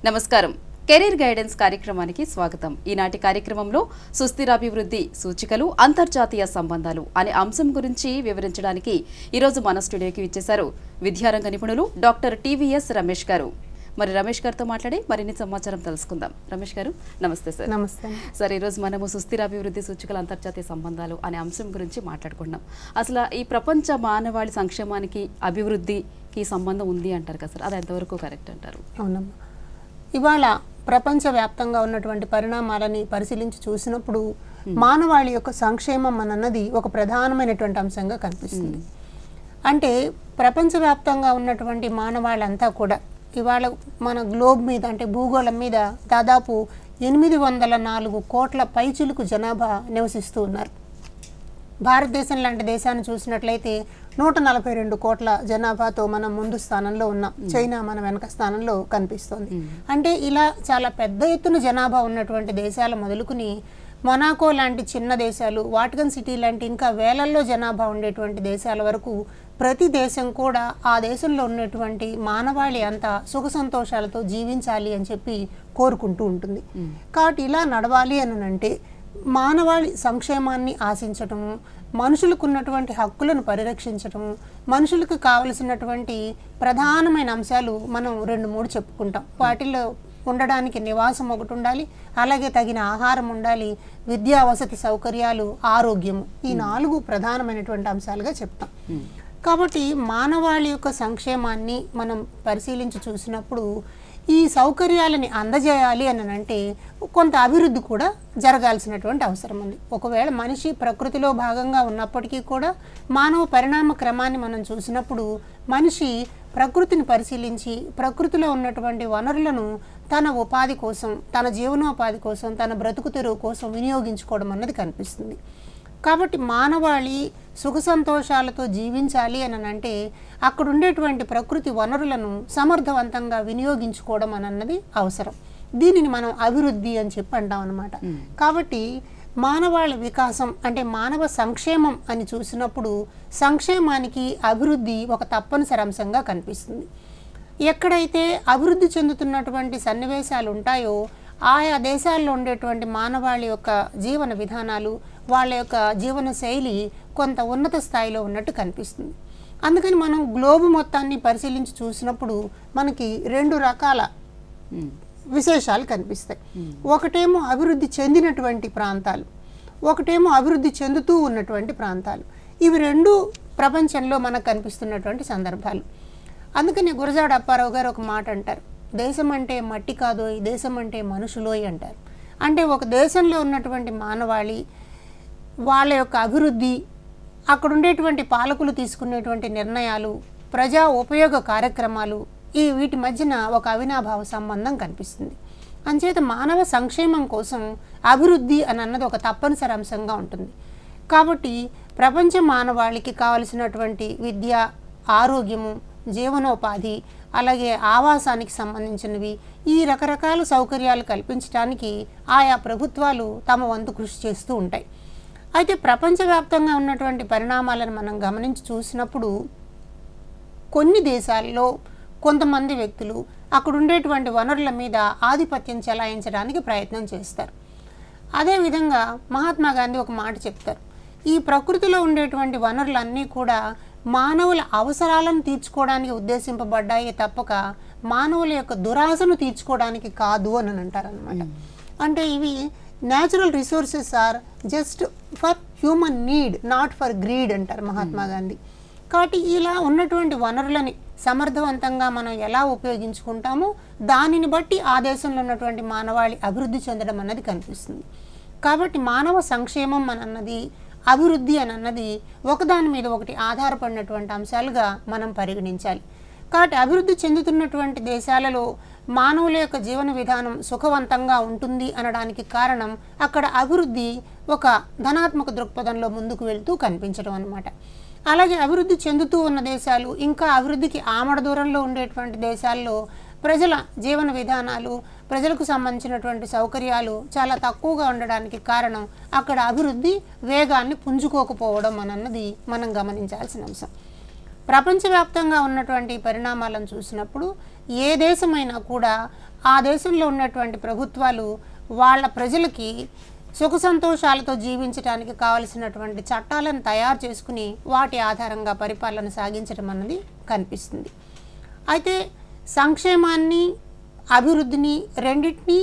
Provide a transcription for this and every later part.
నమస్కారం. Career guidance కార్యక్రమానికి స్వాగతం. ఈనాటి కార్యక్రమంలో సుస్థిరాభివృద్ధి సూచికలు, అంతర్జాతీయ సంబంధాలు అనే అంశం గురించి వివరించడానికి ఈరోజు మన స్టూడియోకి విచ్చేశారు విద్యారంగ నిపుణులు డాక్టర్ టీవీఎస్ రమేష్ గారు. మరి రమేష్ గారితో మాట్లాడి మరిన్ని సమాచారం తెలుసుకుందాం. రమేష్ గారు నమస్తే సార్. నమస్తే సార్. ఈరోజు మనము సుస్థిరాభివృద్ధి సూచికలు, అంతర్జాతీయ సంబంధాలు అనే అంశం గురించి మాట్లాడుకుంటున్నాం. అసలు ఈ ప్రపంచ మానవాళి సంక్షేమానికి, అభివృద్ధికి సంబంధం ఉంది అంటారు కదా సార్, అది ఎంతవరకు కరెక్ట్ అంటారు? అవునమ్మా. ఇవాళ ప్రపంచవ్యాప్తంగా ఉన్నటువంటి పరిణామాలని పరిశీలించి చూసినప్పుడు మానవాళి యొక్క సంక్షేమం అన్నది ఒక ప్రధానమైనటువంటి అంశంగా కనిపిస్తుంది. అంటే ప్రపంచవ్యాప్తంగా ఉన్నటువంటి మానవాళంతా కూడా ఇవాళ మన గ్లోబ్ మీద, అంటే భూగోళం మీద దాదాపు 804 కోట్ల పైచిలుకు జనాభా నివసిస్తూ ఉన్నారు. భారతదేశం లాంటి దేశాన్ని చూసినట్లయితే 142 కోట్ల జనాభాతో మనం ముందు స్థానంలో ఉన్నాం. చైనా మన వెనక స్థానంలో కనిపిస్తోంది. అంటే ఇలా చాలా పెద్ద ఎత్తున జనాభా ఉన్నటువంటి దేశాలు మొదలుకుని మొనాకో లాంటి చిన్న దేశాలు, వాటికన్ సిటీ లాంటి ఇంకా వేలల్లో జనాభా ఉండేటువంటి దేశాల వరకు ప్రతి దేశం కూడా ఆ దేశంలో ఉన్నటువంటి మానవాళి అంతా సుఖ సంతోషాలతో జీవించాలి అని చెప్పి కోరుకుంటూ ఉంటుంది. కాబట్టి ఇలా నడవాలి అని అంటే మానవాళి సంక్షేమాన్ని ఆశించటము, మనుషులకు ఉన్నటువంటి హక్కులను పరిరక్షించటము, మనుషులకు కావలసినటువంటి ప్రధానమైన అంశాలు మనం 2-3 చెప్పుకుంటాం. వాటిల్లో ఉండడానికి నివాసం ఒకటి ఉండాలి, అలాగే తగిన ఆహారం ఉండాలి, విద్యా వసతి సౌకర్యాలు, ఆరోగ్యము, ఈ 4 ప్రధానమైనటువంటి అంశాలుగా చెప్తాం. కాబట్టి మానవాళి యొక్క సంక్షేమాన్ని మనం పరిశీలించి చూసినప్పుడు ఈ సౌకర్యాలని అందజేయాలి అని అంటే కొంత అభివృద్ధి కూడా జరగాల్సినటువంటి అవసరం ఉంది. ఒకవేళ మనిషి ప్రకృతిలో భాగంగా ఉన్నప్పటికీ కూడా మానవ పరిణామ క్రమాన్ని మనం చూసినప్పుడు మనిషి ప్రకృతిని పరిశీలించి ప్రకృతిలో ఉన్నటువంటి వనరులను తన ఉపాధి కోసం, తన జీవనోపాధి కోసం, తన బ్రతుకు తెరువు కోసం వినియోగించుకోవడం అన్నది కనిపిస్తుంది. కాబట్టి మానవాళి సుఖ సంతోషాలతో జీవించాలి అని అంటే అక్కడ ఉండేటువంటి ప్రకృతి వనరులను సమర్థవంతంగా వినియోగించుకోవడం అన్నది అవసరం. దీనిని మనం అభివృద్ధి అని చెప్పి అంటాం అన్నమాట. కాబట్టి మానవాళి వికాసం అంటే మానవ సంక్షేమం అని చూసినప్పుడు సంక్షేమానికి అభివృద్ధి ఒక తప్పనిసరి అంశంగా కనిపిస్తుంది. ఎక్కడైతే అభివృద్ధి చెందుతున్నటువంటి సన్నివేశాలు ఉంటాయో ఆయా దేశాల్లో ఉండేటువంటి మానవాళి యొక్క జీవన విధానాలు, వాళ్ళ యొక్క జీవన శైలి కొంత ఉన్నత స్థాయిలో ఉన్నట్టు కనిపిస్తుంది. అందుకని మనం గ్లోబ్ మొత్తాన్ని పరిశీలించి చూసినప్పుడు మనకి 2 రకాల విశేషాలు కనిపిస్తాయి. ఒకటేమో అభివృద్ధి చెందినటువంటి ప్రాంతాలు, ఒకటేమో అభివృద్ధి చెందుతూ ఉన్నటువంటి ప్రాంతాలు. ఇవి 2 ప్రపంచంలో మనకు కనిపిస్తున్నటువంటి సందర్భాలు. అందుకని గురజాడ అప్పారావు గారు ఒక మాట అంటారు, దేశం అంటే మట్టి కాదోయ్, దేశం అంటే మనుషులోయ్ అంటారు. అంటే ఒక దేశంలో ఉన్నటువంటి మానవాళి, వాళ్ళ యొక్క అభివృద్ధి, అక్కడ ఉండేటువంటి పాలకులు తీసుకునేటువంటి నిర్ణయాలు, ప్రజా ఉపయోగ కార్యక్రమాలు, వీటి మధ్యన ఒక అవినాభావ సంబంధం కనిపిస్తుంది. అంచేత మానవ సంక్షేమం కోసం అభివృద్ధి అన్నది ఒక తప్పనిసరి అంశంగా ఉంటుంది. కాబట్టి ప్రపంచ మానవాళికి కావలసినటువంటి విద్య, ఆరోగ్యము, జీవనోపాధి, అలాగే ఆవాసానికి సంబంధించినవి, ఈ రకరకాల సౌకర్యాలు కల్పించడానికి ఆయా ప్రభుత్వాలు తమ వంతు కృషి చేస్తూ ఉంటాయి. అయితే ప్రపంచవ్యాప్తంగా ఉన్నటువంటి పరిణామాలను మనం గమనించి చూసినప్పుడు కొన్ని దేశాల్లో కొంతమంది వ్యక్తులు అక్కడ ఉండేటువంటి వనరుల మీద ఆధిపత్యం చెలాయించడానికి ప్రయత్నం చేస్తారు. అదేవిధంగా మహాత్మా గాంధీ ఒక మాట చెప్తారు, ఈ ప్రకృతిలో ఉండేటువంటి వనరులన్నీ కూడా మానవుల అవసరాలను తీర్చుకోవడానికి ఉద్దేశింపబడ్డాయి తప్పక మానవుల యొక్క దురాశను తీర్చుకోవడానికి కాదు అని అంటారనమాట. అంటే ఇవి natural resources are just for human need, not for greed అంటారు మహాత్మా గాంధీ. కాబట్టి ఇలా ఉన్నటువంటి వనరులని సమర్థవంతంగా మనం ఎలా ఉపయోగించుకుంటామో దానిని బట్టి ఆ దేశంలో ఉన్నటువంటి మానవాళి అభివృద్ధి చెందడం అన్నది కనిపిస్తుంది. కాబట్టి మానవ సంక్షేమం అన్నది, అభివృద్ధి అన్నది ఒకదాని మీద ఒకటి ఆధారపడినటువంటి అంశాలుగా మనం పరిగణించాలి. కాబట్టి అభివృద్ధి చెందుతున్నటువంటి దేశాలలో మానవుల యొక్క జీవన విధానం సుఖవంతంగా ఉంటుంది అనడానికి కారణం అక్కడ అభివృద్ధి ఒక ధనాత్మక దృక్పథంలో ముందుకు వెళ్తూ కనిపించడం అన్నమాట. అలాగే అభివృద్ధి చెందుతూ ఉన్న దేశాలు, ఇంకా అభివృద్ధికి ఆమడ దూరంలో ఉండేటువంటి దేశాల్లో ప్రజల జీవన విధానాలు, ప్రజలకు సంబంధించినటువంటి సౌకర్యాలు చాలా తక్కువగా ఉండడానికి కారణం అక్కడ అభివృద్ధి వేగాన్ని పుంజుకోకపోవడం అన్నది మనం గమనించాల్సిన అంశం. ప్రపంచవ్యాప్తంగా ఉన్నటువంటి పరిణామాలను చూసినప్పుడు ఏ దేశమైనా కూడా ఆ దేశంలో ఉన్నటువంటి ప్రభుత్వాలు వాళ్ళ ప్రజలకి సుఖ సంతోషాలతో జీవించడానికి కావలసినటువంటి చట్టాలను తయారు చేసుకుని వాటి ఆధారంగా పరిపాలన సాగించడం అన్నది కనిపిస్తుంది. అయితే సంక్షేమాన్ని అభివృద్ధిని రెండింటినీ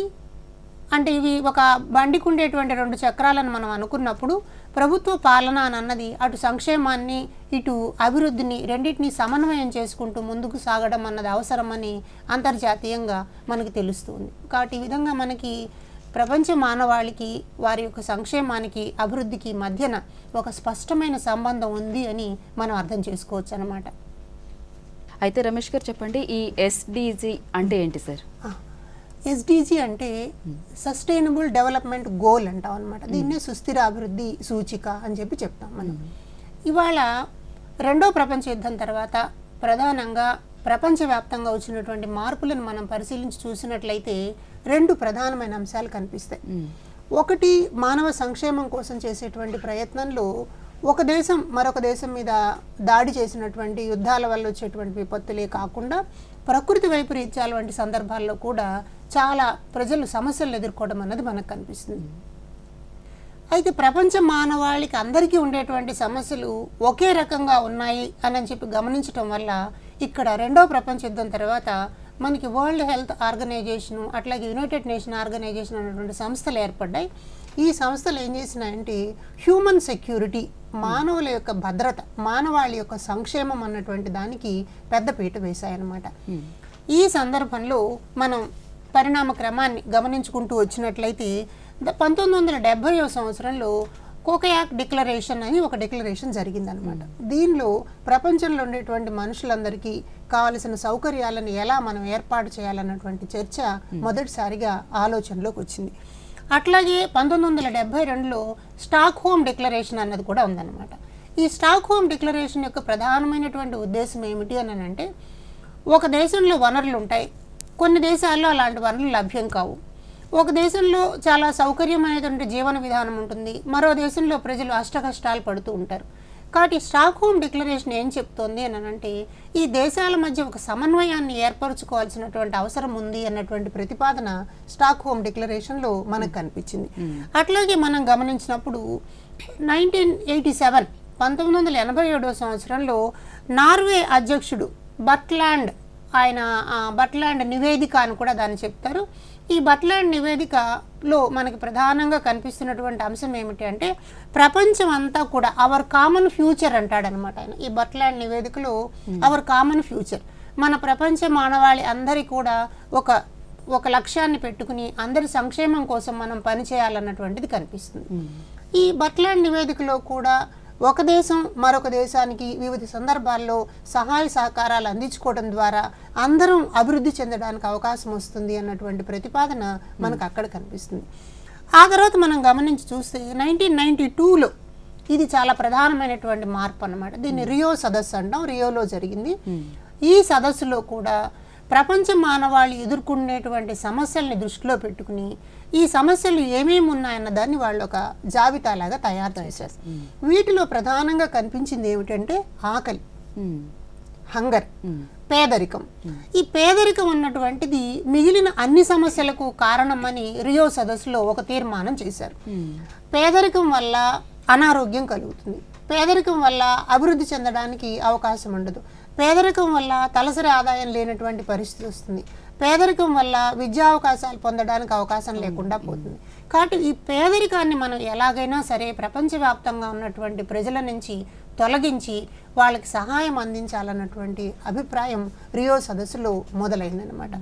అంటే ఇవి ఒక బండికి ఉండేటువంటి రెండు చక్రాలను మనం అనుకున్నప్పుడు ప్రభుత్వ పాలన అన్నది అటు సంక్షేమాన్ని ఇటు అభివృద్ధిని రెండింటినీ సమన్వయం చేసుకుంటూ ముందుకు సాగడం అన్నది అవసరమని అంతర్జాతీయంగా మనకు తెలుస్తుంది. కాబట్టి ఈ విధంగా మనకి ప్రపంచ మానవాళికి వారి యొక్క సంక్షేమానికి అభివృద్ధికి మధ్యన ఒక స్పష్టమైన సంబంధం ఉంది అని మనం అర్థం చేసుకోవచ్చు అన్నమాట. అయితే రమేష్ గారు చెప్పండి, ఈ ఎస్డిజి అంటే ఏంటి సార్? ఎస్డిజి అంటే సస్టైనబుల్ డెవలప్మెంట్ గోల్ అంటాం అనమాట. దీన్నే సుస్థిర అభివృద్ధి సూచిక అని చెప్పి చెప్తాం మనం. ఇవాళ రెండో ప్రపంచ యుద్ధం తర్వాత ప్రధానంగా ప్రపంచవ్యాప్తంగా వచ్చినటువంటి మార్పులను మనం పరిశీలించి చూసినట్లయితే రెండు ప్రధానమైన అంశాలు కనిపిస్తాయి. ఒకటి, మానవ సంక్షేమం కోసం చేసేటువంటి ప్రయత్నంలో ఒక దేశం మరొక దేశం మీద దాడి చేసినటువంటి యుద్ధాల వల్ల వచ్చేటువంటి విపత్తులే కాకుండా ప్రకృతి వైపరీత్యాల వంటి సందర్భాల్లో కూడా చాలా ప్రజలు సమస్యలు ఎదుర్కోవడం అన్నది మనకు కనిపిస్తుంది. అయితే ప్రపంచ మానవాళికి అందరికీ ఉండేటువంటి సమస్యలు ఒకే రకంగా ఉన్నాయి అని చెప్పి గమనించడం వల్ల ఇక్కడ రెండో ప్రపంచ యుద్ధం తర్వాత మనకి వరల్డ్ హెల్త్ ఆర్గనైజేషను అట్లాగే యునైటెడ్ నేషన్ ఆర్గనైజేషన్ అనేటువంటి సంస్థలు ఏర్పడ్డాయి. ఈ సంస్థలు ఏం చేసినాయంటే హ్యూమన్ సెక్యూరిటీ, మానవుల యొక్క భద్రత, మానవాళి యొక్క సంక్షేమం అన్నటువంటి దానికి పెద్దపీట వేశాయన్నమాట. ఈ సందర్భంలో మనం పరిణామ క్రమాన్ని గమనించుకుంటూ వచ్చినట్లయితే 1970వ సంవత్సరంలో కోకయాక్ డిక్లరేషన్ అని ఒక డిక్లరేషన్ జరిగిందనమాట. దీనిలో ప్రపంచంలో ఉండేటువంటి మనుషులందరికీ కావలసిన సౌకర్యాలను ఎలా మనం ఏర్పాటు చేయాలన్నటువంటి చర్చ మొదటిసారిగా ఆలోచనలోకి వచ్చింది. అట్లాగే 1972లో స్టాక్ హోమ్ డిక్లరేషన్ అన్నది కూడా ఉందన్నమాట. ఈ స్టాక్ హోమ్ డిక్లరేషన్ యొక్క ప్రధానమైనటువంటి ఉద్దేశం ఏమిటి అని అంటే, ఒక దేశంలో వనరులు ఉంటాయి, కొన్ని దేశాల్లో అలాంటి వనరులు లభ్యం కావు. ఒక దేశంలో చాలా సౌకర్యమైనటువంటి జీవన విధానం ఉంటుంది, మరో దేశంలో ప్రజలు అష్టకష్టాలు పడుతూ ఉంటారు. కాబట్టి స్టాక్ హోమ్ డిక్లరేషన్ ఏం చెప్తోంది అని అంటే, ఈ దేశాల మధ్య ఒక సమన్వయాన్ని ఏర్పరచుకోవాల్సినటువంటి అవసరం ఉంది అన్నటువంటి ప్రతిపాదన స్టాక్ హోమ్ డిక్లరేషన్లో మనకు కనిపించింది. అట్లాగే మనం గమనించినప్పుడు 1987 సంవత్సరంలో నార్వే అధ్యక్షుడు బర్ట్లాండ్, ఆయన బర్ట్లాండ్ నివేదిక అని కూడా దాన్ని చెప్తారు. ఈ బర్ట్లాండ్ నివేదికలో మనకి ప్రధానంగా కనిపిస్తున్నటువంటి అంశం ఏమిటి అంటే, ప్రపంచం అంతా కూడా అవర్ కామన్ ఫ్యూచర్ అంటాడనమాట ఆయన. ఈ బర్ట్లాండ్ నివేదికలో అవర్ కామన్ ఫ్యూచర్, మన ప్రపంచ మానవాళి అందరి కూడా ఒక లక్ష్యాన్ని పెట్టుకుని అందరి సంక్షేమం కోసం మనం పనిచేయాలన్నటువంటిది కనిపిస్తుంది. ఈ బర్ట్లాండ్ నివేదికలో కూడా ఒక దేశం మరొక దేశానికి వివిధ సందర్భాల్లో సహాయ సహకారాలు అందించుకోవడం ద్వారా అందరం అభివృద్ధి చెందడానికి అవకాశం వస్తుంది అన్నటువంటి ప్రతిపాదన మనకు అక్కడ కనిపిస్తుంది. ఆ తర్వాత మనం గమనించి చూస్తే 1992లో ఇది చాలా ప్రధానమైనటువంటి మార్పు అన్నమాట. దీన్ని రియో సదస్సు అంటాం, రియోలో జరిగింది. ఈ సదస్సులో కూడా ప్రపంచ మానవాళి ఎదుర్కొనేటువంటి సమస్యల్ని దృష్టిలో పెట్టుకుని ఈ సమస్యలు ఏమేమి ఉన్నాయన్న దాన్ని వాళ్ళు ఒక జాబితాలాగా తయారు చేశారు. వీటిలో ప్రధానంగా కనిపించింది ఏమిటంటే ఆకలి, హంగర్, పేదరికం. ఈ పేదరికం అన్నటువంటిది మిగిలిన అన్ని సమస్యలకు కారణమని రియో సదస్సులో ఒక తీర్మానం చేశారు. పేదరికం వల్ల అనారోగ్యం కలుగుతుంది, పేదరికం వల్ల అభివృద్ధి చెందడానికి అవకాశం ఉండదు, పేదరికం వల్ల తలసరి ఆదాయం లేనటువంటి పరిస్థితి వస్తుంది, పేదరికం వల్ల విద్యా అవకాశాలు పొందడానికి అవకాశం లేకుండా పోతుంది. కాబట్టి ఈ పేదరికాన్ని మనం ఎలాగైనా సరే ప్రపంచవ్యాప్తంగా ఉన్నటువంటి ప్రజల నుంచి తొలగించి వాళ్ళకి సహాయం అందించాలన్నటువంటి అభిప్రాయం రియో సదస్సులో మొదలైందనమాట.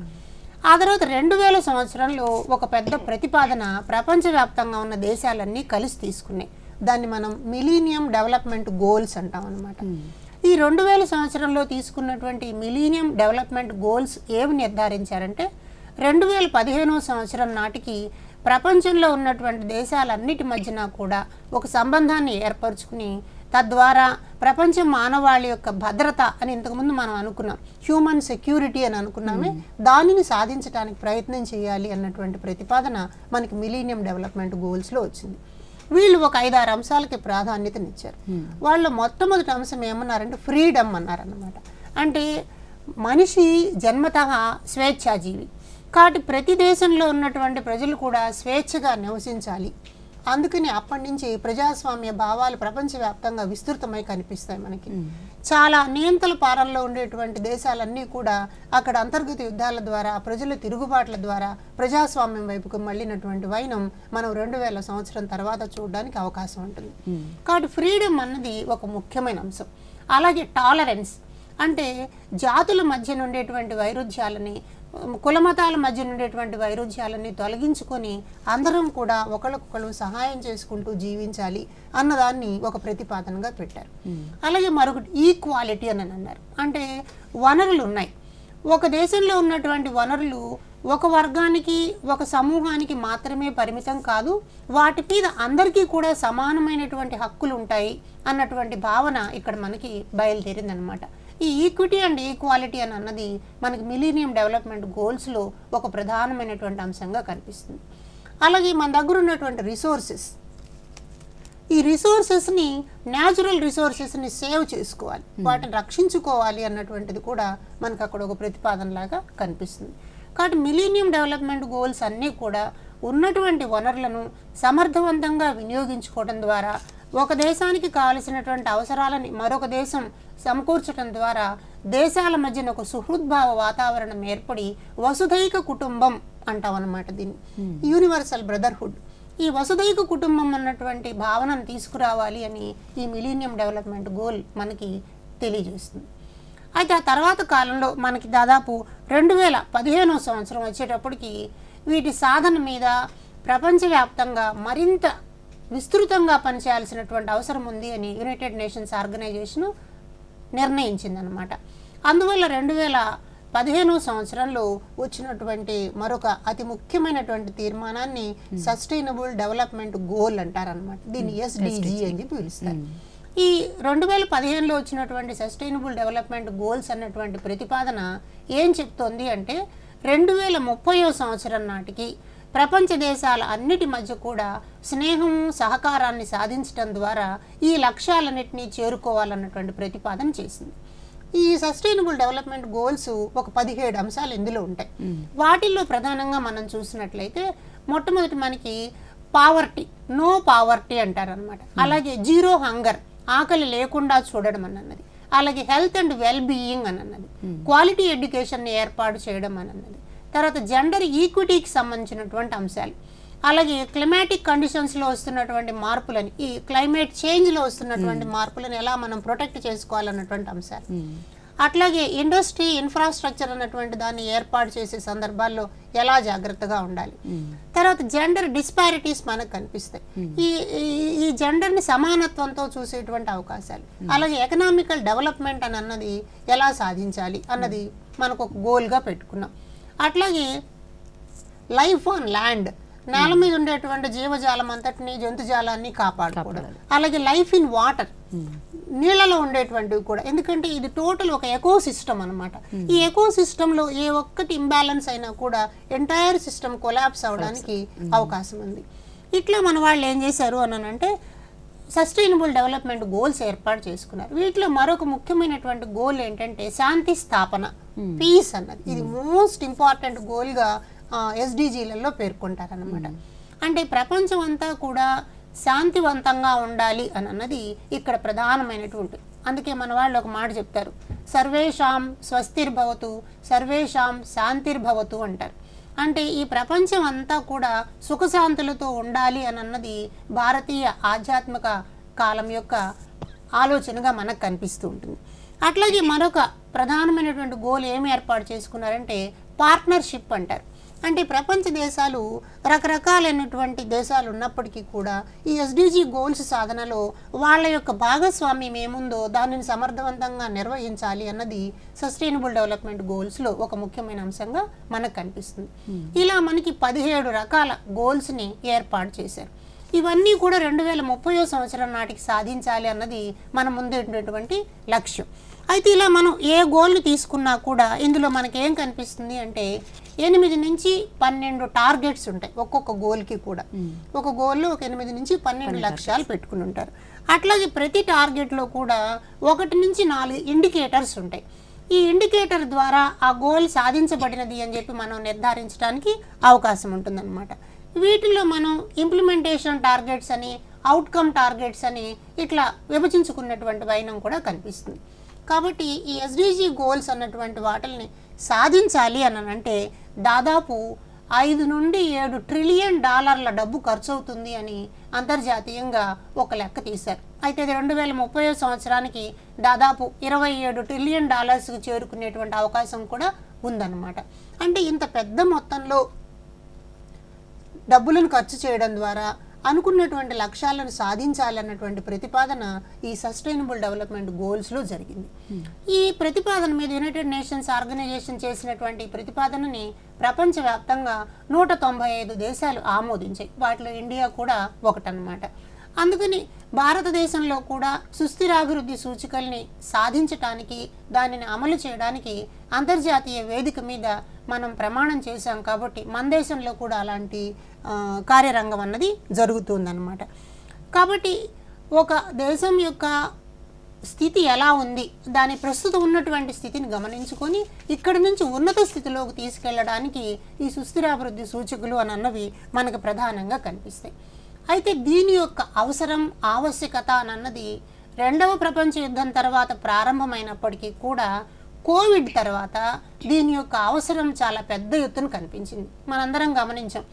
ఆ తర్వాత 2000 సంవత్సరంలో ఒక పెద్ద ప్రతిపాదన ప్రపంచవ్యాప్తంగా ఉన్న దేశాలన్నీ కలిసి తీసుకున్నాయి. దాన్ని మనం మిలీనియం డెవలప్మెంట్ గోల్స్ అంటాం అనమాట. ఈ 2000 సంవత్సరంలో తీసుకున్నటువంటి మిలీనియం డెవలప్మెంట్ గోల్స్ ఏమి నిర్ధారించారంటే, 2015 సంవత్సరం నాటికి ప్రపంచంలో ఉన్నటువంటి దేశాలన్నిటి మధ్యన కూడా ఒక సంబంధాన్ని ఏర్పరచుకుని తద్వారా ప్రపంచ మానవాళి యొక్క భద్రత అని ఇంతకుముందు మనం అనుకున్నాం, హ్యూమన్ సెక్యూరిటీ అని అనుకున్నామే, దానిని సాధించడానికి ప్రయత్నం చేయాలి అన్నటువంటి ప్రతిపాదన మనకి మిలీనియం డెవలప్మెంట్ గోల్స్లో వచ్చింది. వీళ్ళు ఒక 5-6 అంశాలకి ప్రాధాన్యతనిచ్చారు. వాళ్ళు మొట్టమొదటి అంశం ఏమన్నారంటే ఫ్రీడమ్ అన్నారన్నమాట. అంటే మనిషి జన్మతః స్వేచ్ఛాజీవి కాబట్టి ప్రతి దేశంలో ఉన్నటువంటి ప్రజలు కూడా స్వేచ్ఛగా నివసించాలి. అందుకని అప్పటి నుంచి ప్రజాస్వామ్య భావాలు ప్రపంచవ్యాప్తంగా విస్తృతమై కనిపిస్తాయి మనకి. చాలా నియంత్రణ పాలనలో ఉండేటువంటి దేశాలన్నీ కూడా అక్కడ అంతర్గత యుద్ధాల ద్వారా, ప్రజల తిరుగుబాట్ల ద్వారా ప్రజాస్వామ్యం వైపుకు మళ్ళినటువంటి వైనం మనం 2000 సంవత్సరం తర్వాత చూడడానికి అవకాశం ఉంటుంది. కాబట్టి ఫ్రీడమ్ అన్నది ఒక ముఖ్యమైన అంశం. అలాగే టాలరెన్స్ అంటే జాతుల మధ్య ఉండేటువంటి వైరుధ్యాలని, కులమతాల మధ్య ఉండేటువంటి వైరుధ్యాలని తొలగించుకొని అందరం కూడా ఒకరికొకరు సహాయం చేసుకుంటూ జీవించాలి అన్నదాన్ని ఒక ప్రతిపాదనగా పెట్టారు. అలాగే మరొకటి ఈక్వాలిటీ అని అన్నారు. అంటే వనరులు ఉన్నాయి, ఒక దేశంలో ఉన్నటువంటి వనరులు ఒక వర్గానికి, ఒక సమూహానికి మాత్రమే పరిమితం కాదు, వాటి మీద అందరికీ కూడా సమానమైనటువంటి హక్కులు ఉంటాయి అన్నటువంటి భావన ఇక్కడ మనకి బయలుదేరిందనమాట. ఈ ఈక్విటీ అండ్ ఈక్వాలిటీ అని అన్నది మనకి మిలీనియం డెవలప్మెంట్ గోల్స్లో ఒక ప్రధానమైనటువంటి అంశంగా కనిపిస్తుంది. అలాగే మన దగ్గర ఉన్నటువంటి రిసోర్సెస్, ఈ రిసోర్సెస్ని, న్యాచురల్ రిసోర్సెస్ని సేవ్ చేసుకోవాలి, వాటిని రక్షించుకోవాలి అన్నటువంటిది కూడా మనకు అక్కడ ఒక ప్రతిపాదనలాగా కనిపిస్తుంది. కాబట్టి మిలీనియం డెవలప్మెంట్ గోల్స్ అన్నీ కూడా ఉన్నటువంటి వనరులను సమర్థవంతంగా వినియోగించుకోవడం ద్వారా, ఒక దేశానికి కావలసినటువంటి అవసరాలని మరొక దేశం సమకూర్చడం ద్వారా దేశాల మధ్యన ఒక సుహృద్భావ వాతావరణం ఏర్పడి వసుధైక కుటుంబం అంటాం అన్నమాట దీన్ని, యూనివర్సల్ బ్రదర్హుడ్. ఈ వసుధైక కుటుంబం అన్నటువంటి భావనను తీసుకురావాలి అని ఈ మిలీనియం డెవలప్మెంట్ గోల్ మనకి తెలియజేస్తుంది. అయితే ఆ తర్వాత కాలంలో మనకి దాదాపు 2015 సంవత్సరం వచ్చేటప్పటికి వీటి సాధన మీద ప్రపంచవ్యాప్తంగా మరింత విస్తృతంగా పనిచేయాల్సినటువంటి అవసరం ఉంది అని యునైటెడ్ నేషన్స్ ఆర్గనైజేషన్ నిర్ణయించిందనమాట. అందువల్ల 2015 సంవత్సరంలో వచ్చినటువంటి మరొక అతి ముఖ్యమైనటువంటి తీర్మానాన్ని సస్టైనబుల్ డెవలప్మెంట్ గోల్ అంటారనమాట. దీన్ని SDG అని పిలుస్తారు. ఈ 2015లో వచ్చినటువంటి సస్టైనబుల్ డెవలప్మెంట్ గోల్స్ అన్నటువంటి ప్రతిపాదన ఏం చెప్తోంది అంటే 2030 సంవత్సరం నాటికి ప్రపంచ దేశాల అన్నిటి మధ్య కూడా స్నేహము, సహకారాన్ని సాధించడం ద్వారా ఈ లక్ష్యాలన్నింటినీ చేరుకోవాలన్నటువంటి ప్రతిపాదన చేసింది. ఈ సస్టైనబుల్ డెవలప్మెంట్ గోల్స్ ఒక 17 అంశాలు ఇందులో ఉంటాయి. వాటిల్లో ప్రధానంగా మనం చూసినట్లయితే మొట్టమొదటి మనకి పావర్టీ, నో పావర్టీ అంటారనమాట. అలాగే జీరో హంగర్, ఆకలి లేకుండా చూడడం అన్నది. అలాగే హెల్త్ అండ్ వెల్ బీయింగ్ అని అన్నది. క్వాలిటీ ఎడ్యుకేషన్ ఏర్పాటు చేయడం అని అన్నది. తర్వాత జెండర్ ఈక్విటీకి సంబంధించినటువంటి అంశాలు. అలాగే క్లైమాటిక్ కండిషన్స్లో వస్తున్నటువంటి మార్పులని, ఈ క్లైమేట్ చేంజ్లో వస్తున్నటువంటి మార్పులను ఎలా మనం ప్రొటెక్ట్ చేసుకోవాలన్నటువంటి అంశాలు. అట్లాగే ఇండస్ట్రీ, ఇన్ఫ్రాస్ట్రక్చర్ అన్నటువంటి దాన్ని ఏర్పాటు చేసే సందర్భాల్లో ఎలా జాగ్రత్తగా ఉండాలి. తర్వాత జెండర్ డిస్పారిటీస్ మనకు కనిపిస్తాయి. ఈ జెండర్ని సమానత్వంతో చూసేటువంటి అవకాశాలు. అలాగే ఎకనామికల్ డెవలప్మెంట్ అని అన్నది ఎలా సాధించాలి అన్నది మనకు ఒక గోల్గా పెట్టుకున్నాం. అట్లాగే లైఫ్ ఆన్ ల్యాండ్, నేల మీద ఉండేటువంటి జీవజాలం అంతటిని, జంతుజాలాన్ని కాపాడుకోవడం. అలాగే లైఫ్ ఇన్ వాటర్, నీళ్ళలో ఉండేటువంటివి కూడా, ఎందుకంటే ఇది టోటల్ ఒక ఎకో సిస్టమ్ అనమాట. ఈ ఎకో సిస్టంలో ఏ ఒక్కటి ఇంబ్యాలెన్స్ అయినా కూడా ఎంటైర్ సిస్టమ్ కొలాప్స్ అవడానికి అవకాశం ఉంది. ఇట్లా మన వాళ్ళు ఏం చేశారు అని అంటే సస్టైనబుల్ డెవలప్మెంట్ గోల్స్ ఏర్పాటు చేసుకున్నారు. వీటిలో మరొక ముఖ్యమైనటువంటి గోల్ ఏంటంటే శాంతి స్థాపన, పీస్ అన్నది. ఇది మోస్ట్ ఇంపార్టెంట్ గోల్గా SDGలలో పేర్కొంటారనమాట. అంటే ప్రపంచం అంతా కూడా శాంతివంతంగా ఉండాలి అని అన్నది ఇక్కడ ప్రధానమైనటువంటి. అందుకే మన వాళ్ళు ఒక మాట చెప్తారు, సర్వేషాం స్వస్తిర్భవతు, సర్వేషాం శాంతిర్భవతు అంటారు. అంటే ఈ ప్రపంచం అంతా కూడా సుఖశాంతులతో ఉండాలి అని అన్నది భారతీయ ఆధ్యాత్మిక కాలం యొక్క ఆలోచనగా మనకు కనిపిస్తూ ఉంటుంది. అట్లాగే మరొక ప్రధానమైనటువంటి గోల్ ఏమి ఏర్పాటు చేసుకున్నారంటే పార్ట్నర్షిప్ అంటారు. అంటే ప్రపంచ దేశాలు రకరకాలైనటువంటి దేశాలు ఉన్నప్పటికీ కూడా ఈ SDG గోల్స్ సాధనలో వాళ్ళ యొక్క భాగస్వామ్యం ఏముందో దానిని సమర్థవంతంగా నిర్వహించాలి అన్నది సస్టైనబుల్ డెవలప్మెంట్ గోల్స్లో ఒక ముఖ్యమైన అంశంగా మనకు కనిపిస్తుంది. ఇలా మనకి 17 రకాల గోల్స్ని ఏర్పాటు చేశారు. ఇవన్నీ కూడా 2030 సంవత్సరం నాటికి సాధించాలి అన్నది మన ముందు ఉండేటువంటి లక్ష్యం. అయితే ఇలా మనం ఏ గోల్ని తీసుకున్నా కూడా ఇందులో మనకేం కనిపిస్తుంది అంటే 8 నుంచి 12 టార్గెట్స్ ఉంటాయి ఒక్కొక్క గోల్కి కూడా. ఒక గోల్లో ఒక 8 నుంచి 12 లక్ష్యాలు పెట్టుకుని ఉంటారు. అట్లాగే ప్రతి టార్గెట్లో కూడా 1 నుంచి 4 ఇండికేటర్స్ ఉంటాయి. ఈ ఇండికేటర్ ద్వారా ఆ గోల్ సాధించబడినది అని చెప్పి మనం నిర్ధారించడానికి అవకాశం ఉంటుందన్నమాట. వీటిలో మనం ఇంప్లిమెంటేషన్ టార్గెట్స్ అని, అవుట్కమ్ టార్గెట్స్ అని ఇట్లా విభజించుకున్నటువంటి వైనం కూడా కనిపిస్తుంది. కాబట్టి ఈ ఎస్డిజి గోల్స్ అన్నటువంటి వాటిని సాధించాలి అని అంటే దాదాపు 5 నుండి 7 ట్రిలియన్ డాలర్ల డబ్బు ఖర్చు అవుతుంది అని అంతర్జాతీయంగా ఒక లెక్క తీశారు. అయితే ఇది 2030 సంవత్సరానికి దాదాపు 27 ట్రిలియన్ డాలర్స్కి చేరుకునేటువంటి అవకాశం కూడా ఉందన్నమాట. అంటే ఇంత పెద్ద మొత్తంలో డబ్బులను ఖర్చు చేయడం ద్వారా అనుకున్నటువంటి లక్ష్యాలను సాధించాలన్నటువంటి ప్రతిపాదన ఈ సస్టైనబుల్ డెవలప్మెంట్ గోల్స్లో జరిగింది. ఈ ప్రతిపాదన మీద యునైటెడ్ నేషన్స్ ఆర్గనైజేషన్ చేసినటువంటి ప్రతిపాదనని ప్రపంచవ్యాప్తంగా 195 దేశాలు ఆమోదించాయి. వాటిలో ఇండియా కూడా ఒకటన్నమాట. అందుకని భారతదేశంలో కూడా సుస్థిరాభివృద్ధి సూచికల్ని సాధించటానికి, దానిని అమలు చేయడానికి అంతర్జాతీయ వేదిక మీద మనం ప్రమాణం చేశాం. కాబట్టి మన దేశంలో కూడా అలాంటి కార్యరంగం అన్నది జరుగుతుందన్నమాట. కాబట్టి ఒక దేశం యొక్క స్థితి ఎలా ఉంది, దాని ప్రస్తుతం ఉన్నటువంటి స్థితిని గమనించుకొని ఇక్కడి నుంచి ఉన్నత స్థితిలోకి తీసుకెళ్ళడానికి ఈ సుస్థిరాభివృద్ధి సూచికలు అని అన్నవి మనకు ప్రధానంగా కనిపిస్తాయి. అయితే దీని యొక్క అవసరం, ఆవశ్యకత అన్నది 2వ ప్రపంచ యుద్ధం తర్వాత ప్రారంభమైనప్పటికీ కూడా కోవిడ్ తర్వాత దీని యొక్క అవసరం చాలా పెద్ద ఎత్తున కనిపించింది. మనందరం గమనించాం.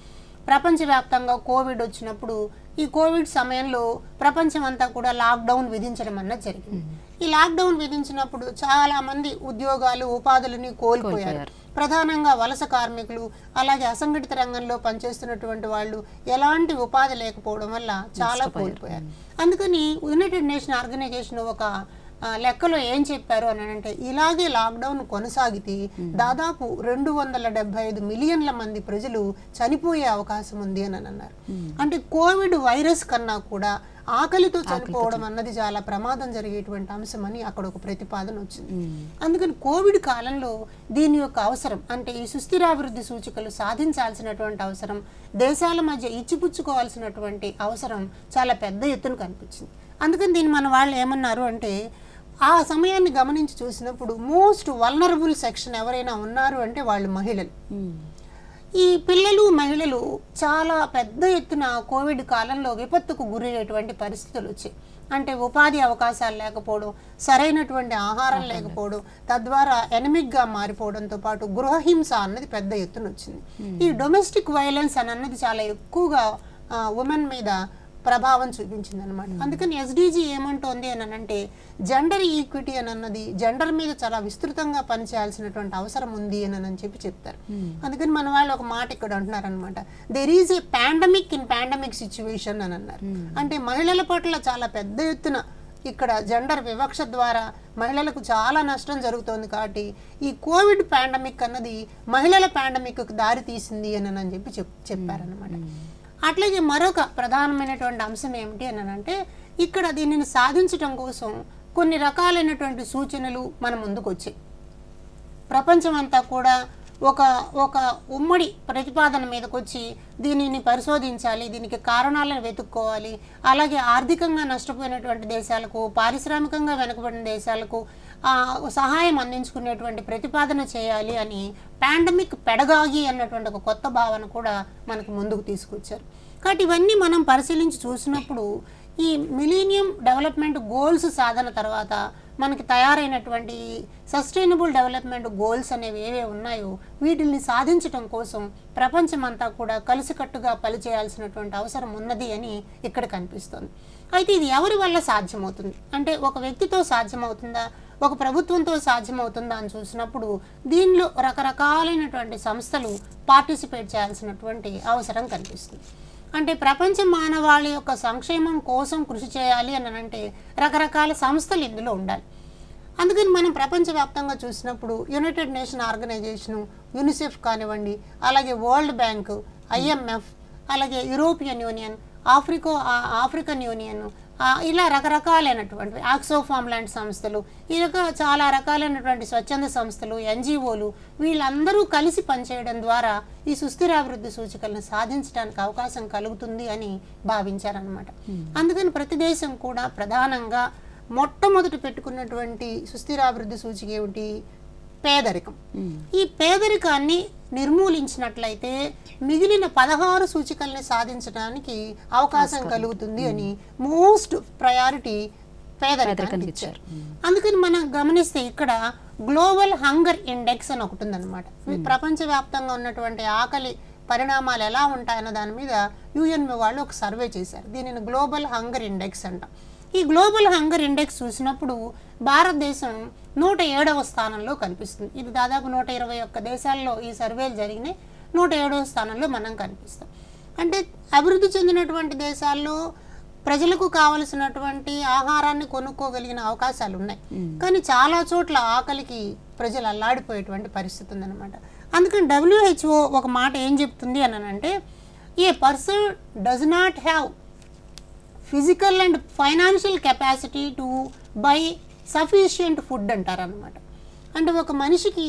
ప్రపంచవ్యాప్తంగా కోవిడ్ వచ్చినప్పుడు ఈ కోవిడ్ సమయంలో ప్రపంచం అంతా కూడా లాక్డౌన్ విధించడం అన్నది జరిగింది. ఈ లాక్డౌన్ విధించినప్పుడు చాలామంది ఉద్యోగాలు, ఉపాధులని కోల్పోయారు. ప్రధానంగా వలస కార్మికులు, అలాగే అసంఘటిత రంగంలో పనిచేస్తున్నటువంటి వాళ్ళు ఎలాంటి ఉపాధి లేకపోవడం వల్ల చాలా కోల్పోయారు. అందుకని యునైటెడ్ నేషన్ ఆర్గనైజేషన్ ఒక లెక్కలో ఏం చెప్పారు అని అంటే, ఇలాగే లాక్డౌన్ కొనసాగితే దాదాపు 275 మిలియన్ల మంది ప్రజలు చనిపోయే అవకాశం ఉంది అని అన్నారు. అంటే కోవిడ్ వైరస్ కన్నా కూడా ఆకలితో చనిపోవడం అన్నది చాలా ప్రమాదం జరిగేటువంటి అంశం అని అక్కడ ఒక ప్రతిపాదన వచ్చింది. అందుకని కోవిడ్ కాలంలో దీని యొక్క అవసరం, అంటే ఈ సుస్థిరాభివృద్ధి సూచికలు సాధించాల్సినటువంటి అవసరం, దేశాల మధ్య ఇచ్చిపుచ్చుకోవాల్సినటువంటి అవసరం చాలా పెద్ద ఎత్తున కనిపించింది. అందుకని దీన్ని మన వాళ్ళు ఏమన్నారు అంటే, ఆ సమయాన్ని గమనించి చూసినప్పుడు మోస్ట్ వల్నరబుల్ సెక్షన్ ఎవరైనా ఉన్నారు అంటే వాళ్ళు మహిళలు. ఈ పిల్లలు, మహిళలు చాలా పెద్ద ఎత్తున కోవిడ్ కాలంలో విపత్తుకు గురయ్యేటువంటి పరిస్థితులు వచ్చాయి. అంటే ఉపాధి అవకాశాలు లేకపోవడం, సరైనటువంటి ఆహారం లేకపోవడం, తద్వారా ఎనిమిక్గా మారిపోవడంతో పాటు గృహహింస అన్నది పెద్ద ఎత్తున వచ్చింది. ఈ డొమెస్టిక్ వైలెన్స్ అన్నది చాలా ఎక్కువగా ఉమెన్ మీద ప్రభావం చూపించింది అనమాట. అందుకని ఎస్డిజి ఏమంటోంది అని అంటే, జెండర్ ఈక్విటీ అని అన్నది జెండర్ మీద చాలా విస్తృతంగా పనిచేయాల్సినటువంటి అవసరం ఉంది అని చెప్పి చెప్తారు. అందుకని మన వాళ్ళు ఒక మాట ఇక్కడ అంటున్నారు అనమాట, there is a pandemic in pandemic situation అని అన్నారు. అంటే మహిళల పట్ల చాలా పెద్ద ఎత్తున ఇక్కడ జెండర్ వివక్ష ద్వారా మహిళలకు చాలా నష్టం జరుగుతోంది. కాబట్టి ఈ కోవిడ్ పాండమిక్ అన్నది మహిళల పాండమిక్కు దారి తీసింది అని చెప్పి చెప్పారనమాట. అట్లాగే మరొక ప్రధానమైనటువంటి అంశం ఏమిటి అని అంటే, ఇక్కడ దీనిని సాధించడం కోసం కొన్ని రకాలైనటువంటి సూచనలు మన ముందుకు వచ్చాయి. ప్రపంచం అంతా కూడా ఒక ఉమ్మడి ప్రతిపాదన మీదకి వచ్చి దీనిని పరిశోధించాలి, దీనికి కారణాలను వెతుక్కోవాలి, అలాగే ఆర్థికంగా నష్టపోయినటువంటి దేశాలకు, పారిశ్రామికంగా వెనుకబడిన దేశాలకు సహాయం అందించుకునేటువంటి ప్రతిపాదన చేయాలి అని పాండమిక్ పెడగాగి అన్నటువంటి ఒక కొత్త భావన కూడా మనకు ముందుకు తీసుకొచ్చారు. కాబట్టి ఇవన్నీ మనం పరిశీలించి చూసినప్పుడు ఈ మిలీనియం డెవలప్మెంట్ గోల్స్ సాధన తర్వాత మనకి తయారైనటువంటి సస్టైనబుల్ డెవలప్మెంట్ గోల్స్ అనేవి ఏవే ఉన్నాయో వీటిని సాధించడం కోసం ప్రపంచమంతా కూడా కలిసికట్టుగా పనిచేయాల్సినటువంటి అవసరం ఉన్నది అని ఇక్కడ కనిపిస్తుంది. అయితే ఇది ఎవరి వల్ల సాధ్యమవుతుంది అంటే, ఒక వ్యక్తితో సాధ్యమవుతుందా, ఒక ప్రభుత్వంతో సాధ్యమవుతుందా అని చూసినప్పుడు దీనిలో రకరకాలైనటువంటి సంస్థలు పార్టిసిపేట్ చేయాల్సినటువంటి అవసరం కనిపిస్తుంది. అంటే ప్రపంచ మానవాళి యొక్క సంక్షేమం కోసం కృషి చేయాలి అని అంటే రకరకాల సంస్థలు ఇందులో ఉండాలి. అందుకని మనం ప్రపంచవ్యాప్తంగా చూసినప్పుడు యునైటెడ్ నేషన్ ఆర్గనైజేషను, యూనిసెఫ్ కానివ్వండి, అలాగే వరల్డ్ బ్యాంకు, IMF, అలాగే యూరోపియన్ యూనియన్, ఆఫ్రికన్ యూనియన్, ఇలా రకరకాలైనటువంటి ఆక్సోఫామ్ లాంటి సంస్థలు, ఈ చాలా రకాలైనటువంటి స్వచ్ఛంద సంస్థలు, ఎన్జిఓలు వీళ్ళందరూ కలిసి పనిచేయడం ద్వారా ఈ సుస్థిరాభివృద్ధి సూచికలను సాధించడానికి అవకాశం కలుగుతుంది అని భావించారనమాట. అందుకని ప్రతి దేశం కూడా ప్రధానంగా మొట్టమొదటి పెట్టుకున్నటువంటి సుస్థిరాభివృద్ధి సూచిక ఏమిటి? పేదరికం. ఈ పేదరికాన్ని నిర్మూలించినట్లయితే మిగిలిన 16 సూచికల్ని సాధించడానికి అవకాశం కలుగుతుంది అని మోస్ట్ ప్రయారిటీ పేదరికానికి ఇచ్చారు. అందుకని మనం గమనిస్తే ఇక్కడ గ్లోబల్ హంగర్ ఇండెక్స్ అని ఒకటి ఉందన్నమాట. ప్రపంచవ్యాప్తంగా ఉన్నటువంటి ఆకలి పరిణామాలు ఎలా ఉంటాయన్న దాని మీద యుఎన్ఓ వాళ్ళు ఒక సర్వే చేశారు. దీనిని గ్లోబల్ హంగర్ ఇండెక్స్ అంటాం. ఈ గ్లోబల్ హంగర్ ఇండెక్స్ చూసినప్పుడు భారతదేశం 107వ స్థానంలో కనిపిస్తుంది. ఇది దాదాపు 121 దేశాల్లో ఈ సర్వేలు జరిగినాయి. 107వ స్థానంలో మనం కనిపిస్తాం. అంటే అభివృద్ధి చెందినటువంటి దేశాల్లో ప్రజలకు కావలసినటువంటి ఆహారాన్ని కొనుక్కోగలిగిన అవకాశాలు ఉన్నాయి, కానీ చాలా చోట్ల ఆకలికి ప్రజలు అల్లాడిపోయేటువంటి పరిస్థితి ఉందన్నమాట. అందుకని WHO ఒక మాట ఏం చెప్తుంది అని అంటే, a person does not have physical and financial capacity to buy sufficient food అంటారనమాట. అంటే ఒక మనిషికి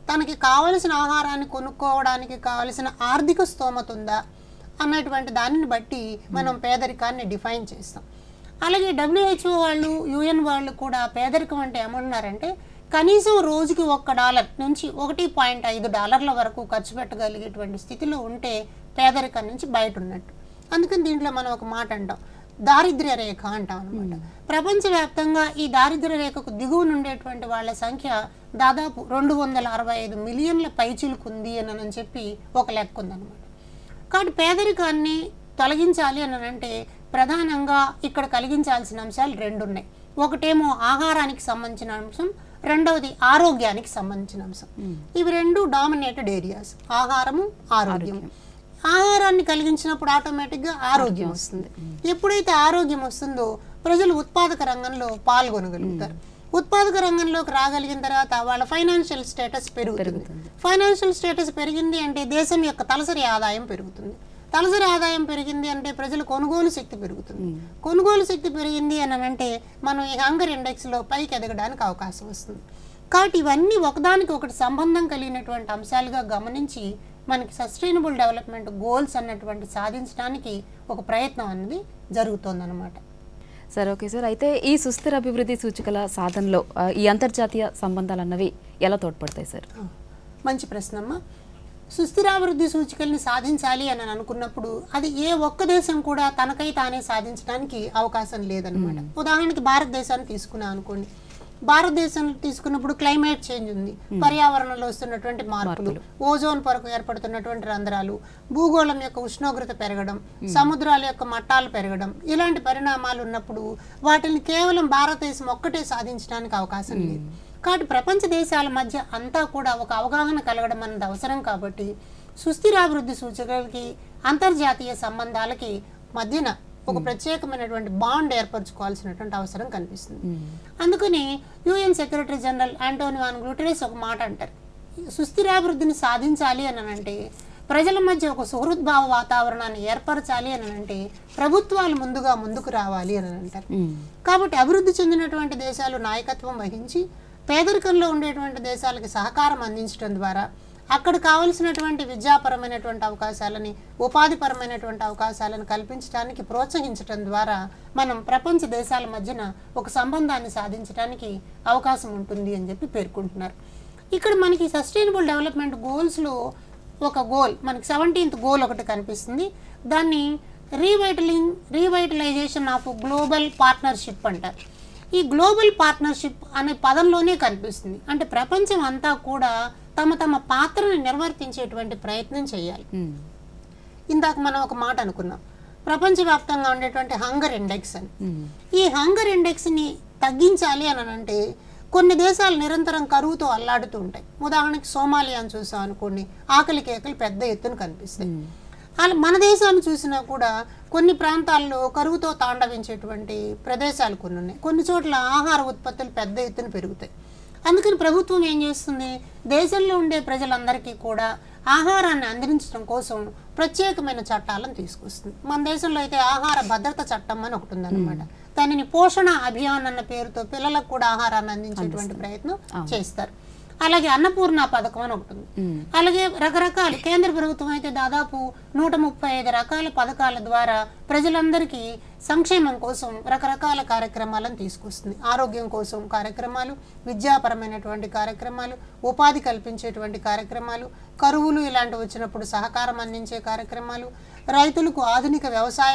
తనకి కావలసిన ఆహారాన్ని కొనుక్కోవడానికి కావలసిన ఆర్థిక స్తోమత ఉందా అన్నటువంటి దానిని బట్టి మనం పేదరికాన్ని డిఫైన్ చేస్తాం. అలాగే WHO వాళ్ళు, UN వాళ్ళు కూడా పేదరికం అంటే ఏమన్నారంటే, కనీసం రోజుకి $1 నుంచి $1.5 వరకు ఖర్చు పెట్టగలిగేటువంటి స్థితిలో ఉంటే పేదరికం నుంచి బయట ఉన్నట్టు. అందుకని దీంట్లో మనం ఒక మాట అంటాం, దారిద్ర్య రేఖ అంటాం అనమాట. ప్రపంచవ్యాప్తంగా ఈ దారిద్ర్య రేఖకు దిగువన ఉండేటువంటి వాళ్ళ సంఖ్య దాదాపు 265 మిలియన్ల పైచిలుకుంది అని చెప్పి ఒక లెక్క ఉందన్నమాట. కాబట్టి పేదరికాన్ని తొలగించాలి అని అంటే ప్రధానంగా ఇక్కడ కలిగించాల్సిన అంశాలు 2 ఉన్నాయి. ఒకటేమో ఆహారానికి సంబంధించిన అంశం, రెండవది ఆరోగ్యానికి సంబంధించిన అంశం. ఇవి 2 డామినేటెడ్ ఏరియాస్, ఆహారము, ఆరోగ్యం. ఆహారాన్ని కలిగించినప్పుడు ఆటోమేటిక్గా ఆరోగ్యం వస్తుంది. ఎప్పుడైతే ఆరోగ్యం వస్తుందో ప్రజలు ఉత్పాదక రంగంలో పాల్గొనగలుగుతారు. ఉత్పాదక రంగంలోకి రాగలిగిన తర్వాత వాళ్ళ ఫైనాన్షియల్ స్టేటస్ పెరుగుతుంది. ఫైనాన్షియల్ స్టేటస్ పెరిగింది అంటే దేశం యొక్క తలసరి ఆదాయం పెరుగుతుంది. తలసరి ఆదాయం పెరిగింది అంటే ప్రజల కొనుగోలు శక్తి పెరుగుతుంది. కొనుగోలు శక్తి పెరిగింది అని అంటే మనం ఈ హంగర్ ఇండెక్స్లో పైకి ఎదగడానికి అవకాశం వస్తుంది. కాబట్టి ఇవన్నీ ఒకదానికి ఒకటి సంబంధం కలిగినటువంటి అంశాలుగా గమనించి మనకి సస్టైనబుల్ డెవలప్మెంట్ గోల్స్ అన్నటువంటి సాధించడానికి ఒక ప్రయత్నం అనేది జరుగుతోందన్నమాట. Sir, okay sir. అయితే ఈ సుస్థిర అభివృద్ధి సూచికల సాధనలో ఈ అంతర్జాతీయ సంబంధాలు అన్నవి ఎలా తోడ్పడతాయి సార్? మంచి ప్రశ్న అమ్మా. సుస్థిరాభివృద్ధి సూచికల్ని సాధించాలి అని అనుకున్నప్పుడు అది ఏ ఒక్క దేశం కూడా తనకై తానే సాధించడానికి అవకాశం లేదన్నమాట. ఉదాహరణకి భారతదేశాన్ని తీసుకున్నా అనుకోండి. భారతదేశం తీసుకున్నప్పుడు క్లైమేట్ చేంజ్ ఉంది, పర్యావరణంలో వస్తున్నటువంటి మార్పులు, ఓజోన్ పొరకు ఏర్పడుతున్నటువంటి రంధ్రాలు, భూగోళం యొక్క ఉష్ణోగ్రత పెరగడం, సముద్రాల యొక్క మట్టాలు పెరగడం, ఇలాంటి పరిణామాలు ఉన్నప్పుడు వాటిని కేవలం భారతదేశం ఒక్కటే సాధించడానికి అవకాశం లేదు. కాబట్టి ప్రపంచ దేశాల మధ్య అంతా కూడా ఒక అవగాహన కలగడం అన్నది అవసరం. కాబట్టి సుస్థిరాభివృద్ధి సూచికలకి అంతర్జాతీయ సంబంధాలకి మధ్యన ఒక ప్రత్యేకమైనటువంటి బాండ్ ఏర్పరచుకోవాల్సినటువంటి అవసరం కనిపిస్తుంది. అందుకని UN సెక్రటరీ జనరల్ ఆంటోనియో గ్యూటెరస్ ఒక మాట అంటారు, సుస్థిరాభివృద్ధిని సాధించాలి అని అంటే ప్రజల మధ్య ఒక సుహృద్భావ వాతావరణాన్ని ఏర్పరచాలి అని అంటే ప్రభుత్వాలు ముందుకు రావాలి అని అంటారు. కాబట్టి అభివృద్ధి చెందినటువంటి దేశాలు నాయకత్వం వహించి పేదరికంలో ఉండేటువంటి దేశాలకి సహకారం అందించడం ద్వారా అక్కడ కావలసినటువంటి విద్యాపరమైనటువంటి అవకాశాలని, ఉపాధిపరమైనటువంటి అవకాశాలను కల్పించడానికి ప్రోత్సహించడం ద్వారా మనం ప్రపంచ దేశాల మధ్యన ఒక సంబంధాన్ని సాధించడానికి అవకాశం ఉంటుంది అని చెప్పి పేర్కొంటున్నారు. ఇక్కడ మనకి సస్టైనబుల్ డెవలప్మెంట్ గోల్స్లో ఒక గోల్, మనకి 17th గోల్ ఒకటి కనిపిస్తుంది. దాన్ని రీవైటలైజేషన్ ఆఫ్ గ్లోబల్ పార్ట్నర్షిప్ అంటారు. ఈ గ్లోబల్ పార్ట్నర్షిప్ అనే పదంలోనే కనిపిస్తుంది. అంటే ప్రపంచం అంతా కూడా తమ తమ పాత్రను నిర్వర్తించేటువంటి ప్రయత్నం చేయాలి. ఇందాక మనం ఒక మాట అనుకున్నాం, ప్రపంచవ్యాప్తంగా ఉండేటువంటి హంగర్ ఇండెక్స్ అని. ఈ హంగర్ ఇండెక్స్ని తగ్గించాలి అని అంటే కొన్ని దేశాలు నిరంతరం కరువుతో అల్లాడుతూ ఉంటాయి. ఉదాహరణకి సోమాలియాను చూసాం అనుకోండి, ఆకలి కేకలు పెద్ద ఎత్తున కనిపిస్తాయి. అలా మన దేశాన్ని చూసినా కూడా కొన్ని ప్రాంతాల్లో కరువుతో తాండవించేటువంటి ప్రదేశాలు కొన్ని ఉన్నాయి. కొన్ని చోట్ల ఆహార ఉత్పత్తులు పెద్ద ఎత్తున పెరుగుతాయి. అందుకని ప్రభుత్వం ఏం చేస్తుంది, దేశంలో ఉండే ప్రజలందరికీ కూడా ఆహారాన్ని అందించడం కోసం ప్రత్యేకమైన చట్టాలను తీసుకొస్తుంది. మన దేశంలో అయితే ఆహార భద్రత చట్టం అని ఒకటి ఉందన్నమాట. దానిని పోషణ అభియాన్ అన్న పేరుతో పిల్లలకు కూడా ఆహారాన్ని అందించేటువంటి ప్రయత్నం చేస్తారు. అలాగే అన్నపూర్ణ పథకం అని ఒకటి ఉంది. అలాగే రకరకాల కేంద్ర ప్రభుత్వం అయితే దాదాపు 135 రకాల పథకాల ద్వారా ప్రజలందరికీ సంక్షేమం కోసం రకరకాల కార్యక్రమాలను తీసుకొస్తుంది. ఆరోగ్యం కోసం కార్యక్రమాలు, విద్యాపరమైనటువంటి కార్యక్రమాలు, ఉపాధి కల్పించేటువంటి కార్యక్రమాలు, కరువులు ఇలాంటివి వచ్చినప్పుడు సహకారం అందించే కార్యక్రమాలు, రైతులకు ఆధునిక వ్యవసాయ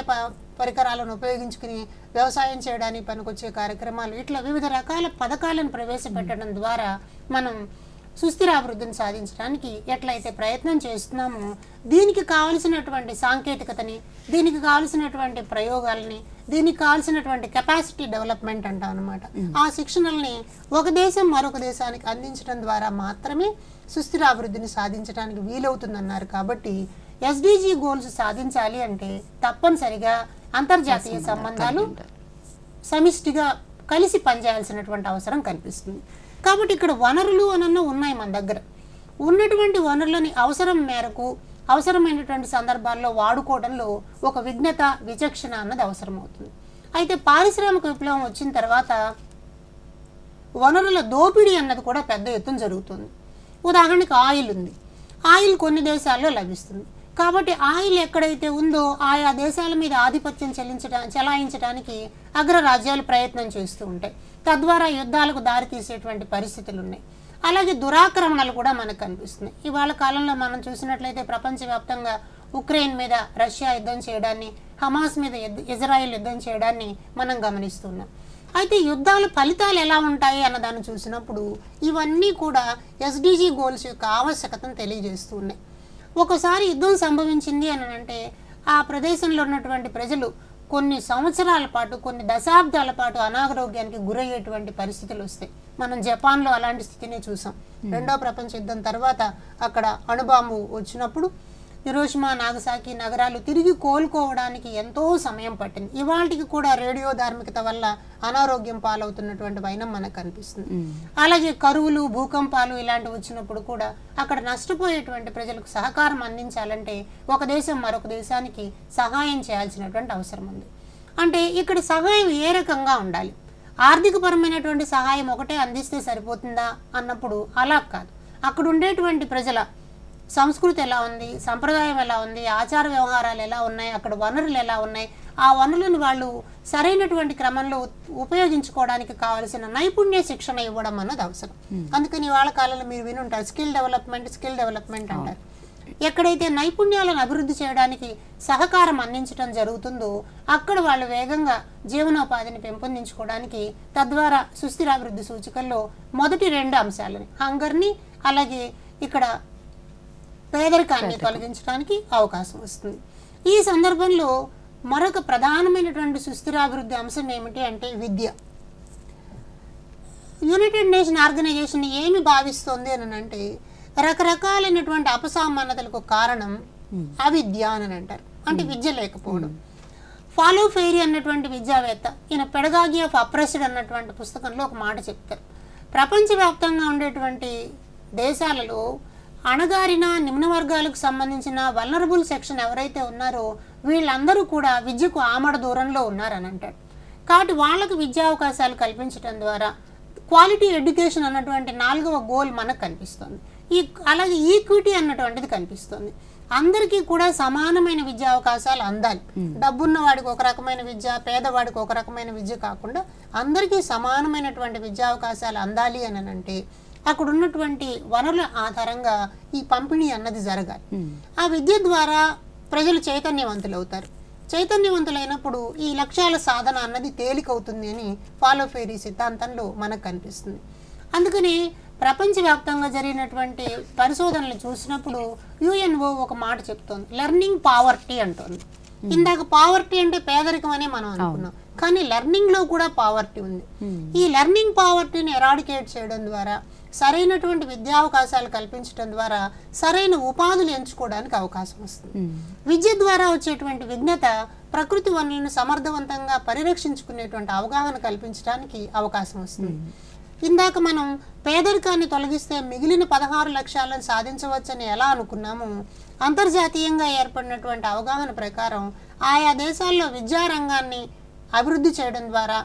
పరికరాలను ఉపయోగించుకుని వ్యవసాయం చేయడానికి పనికొచ్చే కార్యక్రమాలు, ఇట్లా వివిధ రకాల పథకాలను ప్రవేశపెట్టడం ద్వారా మనం సుస్థిరాభివృద్ధిని సాధించడానికి ఎట్లయితే ప్రయత్నం చేస్తున్నామో దీనికి కావలసినటువంటి సాంకేతికతని, దీనికి కావలసినటువంటి ప్రయోగాలని, దీనికి కావలసినటువంటి కెపాసిటీ డెవలప్మెంట్ అంటాం అనమాట. ఆ శిక్షణల్ని ఒక దేశం మరొక దేశానికి అందించడం ద్వారా మాత్రమే సుస్థిరాభివృద్ధిని సాధించడానికి వీలవుతుందన్నారు. కాబట్టి ఎస్డిజి గోల్స్ సాధించాలి అంటే తప్పనిసరిగా అంతర్జాతీయ సంబంధాలు సమిష్టిగా కలిసి పనిచేయాల్సినటువంటి అవసరం కనిపిస్తుంది. కాబట్టి ఇక్కడ వనరులు అనన్నా ఉన్నాయి మన దగ్గర. ఉన్నటువంటి వనరులని అవసరం మేరకు అవసరమైనటువంటి సందర్భాల్లో వాడుకోవడంలో ఒక విజ్ఞత, విచక్షణ అన్నది అవసరం అవుతుంది. అయితే పారిశ్రామిక విప్లవం వచ్చిన తర్వాత వనరుల దోపిడీ అన్నది కూడా పెద్ద ఎత్తున జరుగుతుంది. ఉదాహరణకి ఆయిల్ ఉంది. ఆయిల్ కొన్ని దేశాల్లో లభిస్తుంది. కాబట్టి ఆయిల్ ఎక్కడైతే ఉందో ఆయా దేశాల మీద ఆధిపత్యం చెలాయించడానికి అగ్రరాజ్యాలు ప్రయత్నం చేస్తూ ఉంటాయి. తద్వారా యుద్ధాలకు దారితీసేటువంటి పరిస్థితులు ఉన్నాయి. అలాగే దురాక్రమణలు కూడా మనకు కనిపిస్తున్నాయి. ఇవాళ కాలంలో మనం చూసినట్లయితే ప్రపంచవ్యాప్తంగా ఉక్రెయిన్ మీద రష్యా యుద్ధం చేయడాన్ని, హమాస్ మీద ఇజ్రాయెల్ యుద్ధం చేయడాన్ని మనం గమనిస్తున్నాం. అయితే యుద్ధాల ఫలితాలు ఎలా ఉంటాయి అన్నదాన్ని చూసినప్పుడు ఇవన్నీ కూడా ఎస్డిజి గోల్స్ యొక్క ఆవశ్యకతను తెలియజేస్తూ ఉన్నాయి. ఒకసారి యుద్ధం సంభవించింది అని అంటే ఆ ప్రదేశంలో ఉన్నటువంటి ప్రజలు కొన్ని సంవత్సరాల పాటు, కొన్ని దశాబ్దాల పాటు అనారోగ్యానికి గురయ్యేటువంటి పరిస్థితులు వస్తాయి. మనం జపాన్లో అలాంటి స్థితిని చూసాం. రెండో ప్రపంచ యుద్ధం తర్వాత అక్కడ అణుబాంబు వచ్చినప్పుడు హిరోషిమా, నాగసాకి నగరాలు తిరిగి కోలుకోవడానికి ఎంతో సమయం పట్టింది. ఇవాళకి కూడా రేడియో ధార్మికత వల్ల అనారోగ్యం పాలవుతున్నటువంటి వైనం మనకు కనిపిస్తుంది. అలాగే కరువులు, భూకంపాలు ఇలాంటివి వచ్చినప్పుడు కూడా అక్కడ నష్టపోయేటువంటి ప్రజలకు సహకారం అందించాలంటే ఒక దేశం మరొక దేశానికి సహాయం చేయాల్సినటువంటి అవసరం ఉంది. అంటే ఇక్కడ సహాయం ఏ రకంగా ఉండాలి? ఆర్థికపరమైనటువంటి సహాయం ఒకటే అందిస్తే సరిపోతుందా అన్నప్పుడు అలా కాదు. అక్కడ ఉండేటువంటి ప్రజల సంస్కృతి ఎలా ఉంది, సంప్రదాయం ఎలా ఉంది, ఆచార వ్యవహారాలు ఎలా ఉన్నాయి, అక్కడ వనరులు ఎలా ఉన్నాయి, ఆ వనరులను వాళ్ళు సరైనటువంటి క్రమంలో ఉపయోగించుకోవడానికి కావలసిన నైపుణ్య శిక్షణ ఇవ్వడం అన్నది అవసరం. అందుకని ఇవాళ కాలంలో మీరు వినుంటారు స్కిల్ డెవలప్మెంట్ అంటారు. ఎక్కడైతే నైపుణ్యాలను అభివృద్ధి చేయడానికి సహకారం అందించడం జరుగుతుందో అక్కడ వాళ్ళు వేగంగా జీవనోపాధిని పెంపొందించుకోవడానికి, తద్వారా సుస్థిరాభివృద్ధి సూచికల్లో మొదటి 2 అంశాలని, హంగర్ని అలాగే ఇక్కడ పేదరికాన్ని తొలగించడానికి అవకాశం వస్తుంది. ఈ సందర్భంలో మరొక ప్రధానమైనటువంటి సుస్థిరాభివృద్ధి అంశం ఏమిటి అంటే విద్య. యునైటెడ్ నేషన్ ఆర్గనైజేషన్ ఏమి భావిస్తోంది అని అంటే రకరకాలైనటువంటి అపసమానతలకు కారణం అవిద్య అని అంటారు. అంటే విద్య లేకపోవడం. ఫాలో ఫెయిరీ అన్నటువంటి విద్యావేత్త ఈయన పెడగాగి ఆఫ్ అప్రెస్డ్ అన్నటువంటి పుస్తకంలో ఒక మాట చెప్తారు. ప్రపంచవ్యాప్తంగా ఉండేటువంటి దేశాలలో అణగారిన నిమ్న వర్గాలకు సంబంధించిన వల్నరబుల్ సెక్షన్ ఎవరైతే ఉన్నారో వీళ్ళందరూ కూడా విద్యకు ఆమడ దూరంలో ఉన్నారని అంటాడు. కాబట్టి వాళ్ళకు విద్యా అవకాశాలు కల్పించడం ద్వారా క్వాలిటీ ఎడ్యుకేషన్ అన్నటువంటి 4వ గోల్ మనకు కనిపిస్తుంది. అలాగే ఈక్విటీ అన్నటువంటిది కనిపిస్తుంది. అందరికీ కూడా సమానమైన విద్యా అవకాశాలు అందాలి. డబ్బున్న వాడికి ఒక రకమైన విద్య, పేదవాడికి ఒక రకమైన విద్య కాకుండా అందరికీ సమానమైనటువంటి విద్యా అవకాశాలు అందాలి అని అంటే అక్కడ ఉన్నటువంటి వనరుల ఆధారంగా ఈ పంపిణీ అన్నది జరగాలి. ఆ విద్య ద్వారా ప్రజలు చైతన్యవంతులు అవుతారు. చైతన్యవంతులైనప్పుడు ఈ లక్ష్యాల సాధన అన్నది తేలికవుతుంది అని ఫాలో ఫెయిరీ సిద్ధాంతంలో మనకు కనిపిస్తుంది. అందుకని ప్రపంచవ్యాప్తంగా జరిగినటువంటి పరిశోధనలు చూసినప్పుడు యుఎన్ఓ ఒక మాట చెప్తోంది, లెర్నింగ్ పావర్టీ అంటోంది. ఇందాక పావర్టీ అంటే పేదరికం అనే మనం అనుకున్నాం, కానీ లెర్నింగ్ లో కూడా పావర్టీ ఉంది. ఈ లెర్నింగ్ పావర్టీని ఎరాడికేట్ చేయడం ద్వారా, సరైనటువంటి విద్యావకాశాలు కల్పించడం ద్వారా సరైన ఉపాధులు ఎంచుకోవడానికి అవకాశం వస్తుంది. విద్య ద్వారా వచ్చేటువంటి విజ్ఞత ప్రకృతి వనరులను సమర్థవంతంగా పరిరక్షించుకునేటువంటి అవగాహన కల్పించడానికి అవకాశం వస్తుంది. ఇందాక మనం పేదరికాన్ని తొలగిస్తే మిగిలిన 16 లక్ష్యాలను సాధించవచ్చని ఎలా అనుకున్నామో, అంతర్జాతీయంగా ఏర్పడినటువంటి అవగాహన ప్రకారం ఆయా దేశాల్లో విద్యారంగాన్ని అభివృద్ధి చేయడం ద్వారా,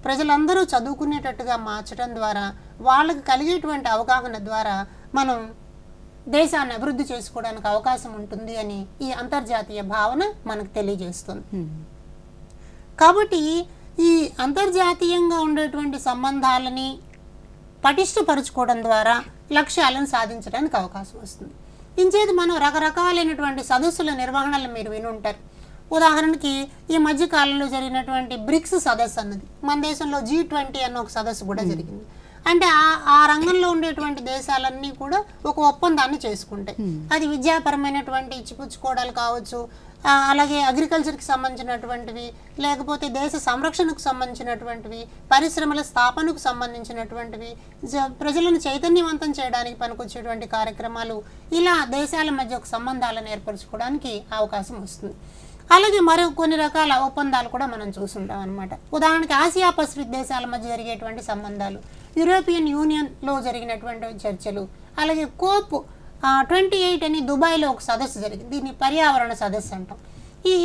ప్రజలందరూ చదువుకునేటట్టుగా మార్చడం ద్వారా, వాళ్ళకి కలిగేటువంటి అవగాహన ద్వారా మనం దేశాన్ని అభివృద్ధి చేసుకోవడానికి అవకాశం ఉంటుంది అని ఈ అంతర్జాతీయ భావన మనకు తెలియజేస్తుంది. కాబట్టి ఈ అంతర్జాతీయంగా ఉండేటువంటి సంబంధాలని పటిష్టపరుచుకోవడం ద్వారా లక్ష్యాలను సాధించడానికి అవకాశం వస్తుంది. ఇంచేది మనం రకరకాలైనటువంటి సదస్సుల నిర్వహణలు మీరు వినుంటారు. ఉదాహరణకి ఈ మధ్య కాలంలో జరిగినటువంటి బ్రిక్స్ సదస్సు అన్నది, మన దేశంలో G20 అన్న ఒక సదస్సు కూడా జరిగింది. అంటే ఆ రంగంలో ఉండేటువంటి దేశాలన్నీ కూడా ఒక ఒప్పందాన్ని చేసుకుంటాయి. అది విద్యాపరమైనటువంటి ఇచ్చిపుచ్చుకోవడాలు కావచ్చు, అలాగే అగ్రికల్చర్కి సంబంధించినటువంటివి, లేకపోతే దేశ సంరక్షణకు సంబంధించినటువంటివి, పరిశ్రమల స్థాపనకు సంబంధించినటువంటివి, ప్రజలను చైతన్యవంతం చేయడానికి పనికొచ్చేటువంటి కార్యక్రమాలు, ఇలా దేశాల మధ్య ఒక సంబంధాలను ఏర్పరచుకోవడానికి అవకాశం వస్తుంది. అలాగే మరో కొన్ని రకాల ఒప్పందాలు కూడా మనం చూస్తుంటాం అనమాట. ఉదాహరణకి ఆసియా పసిఫిక్ దేశాల మధ్య జరిగేటువంటి సంబంధాలు, యూరోపియన్ యూనియన్లో జరిగినటువంటి చర్చలు, అలాగే కోప్ 28 అని దుబాయ్లో ఒక సదస్సు జరిగింది. దీన్ని పర్యావరణ సదస్సు అంటాం.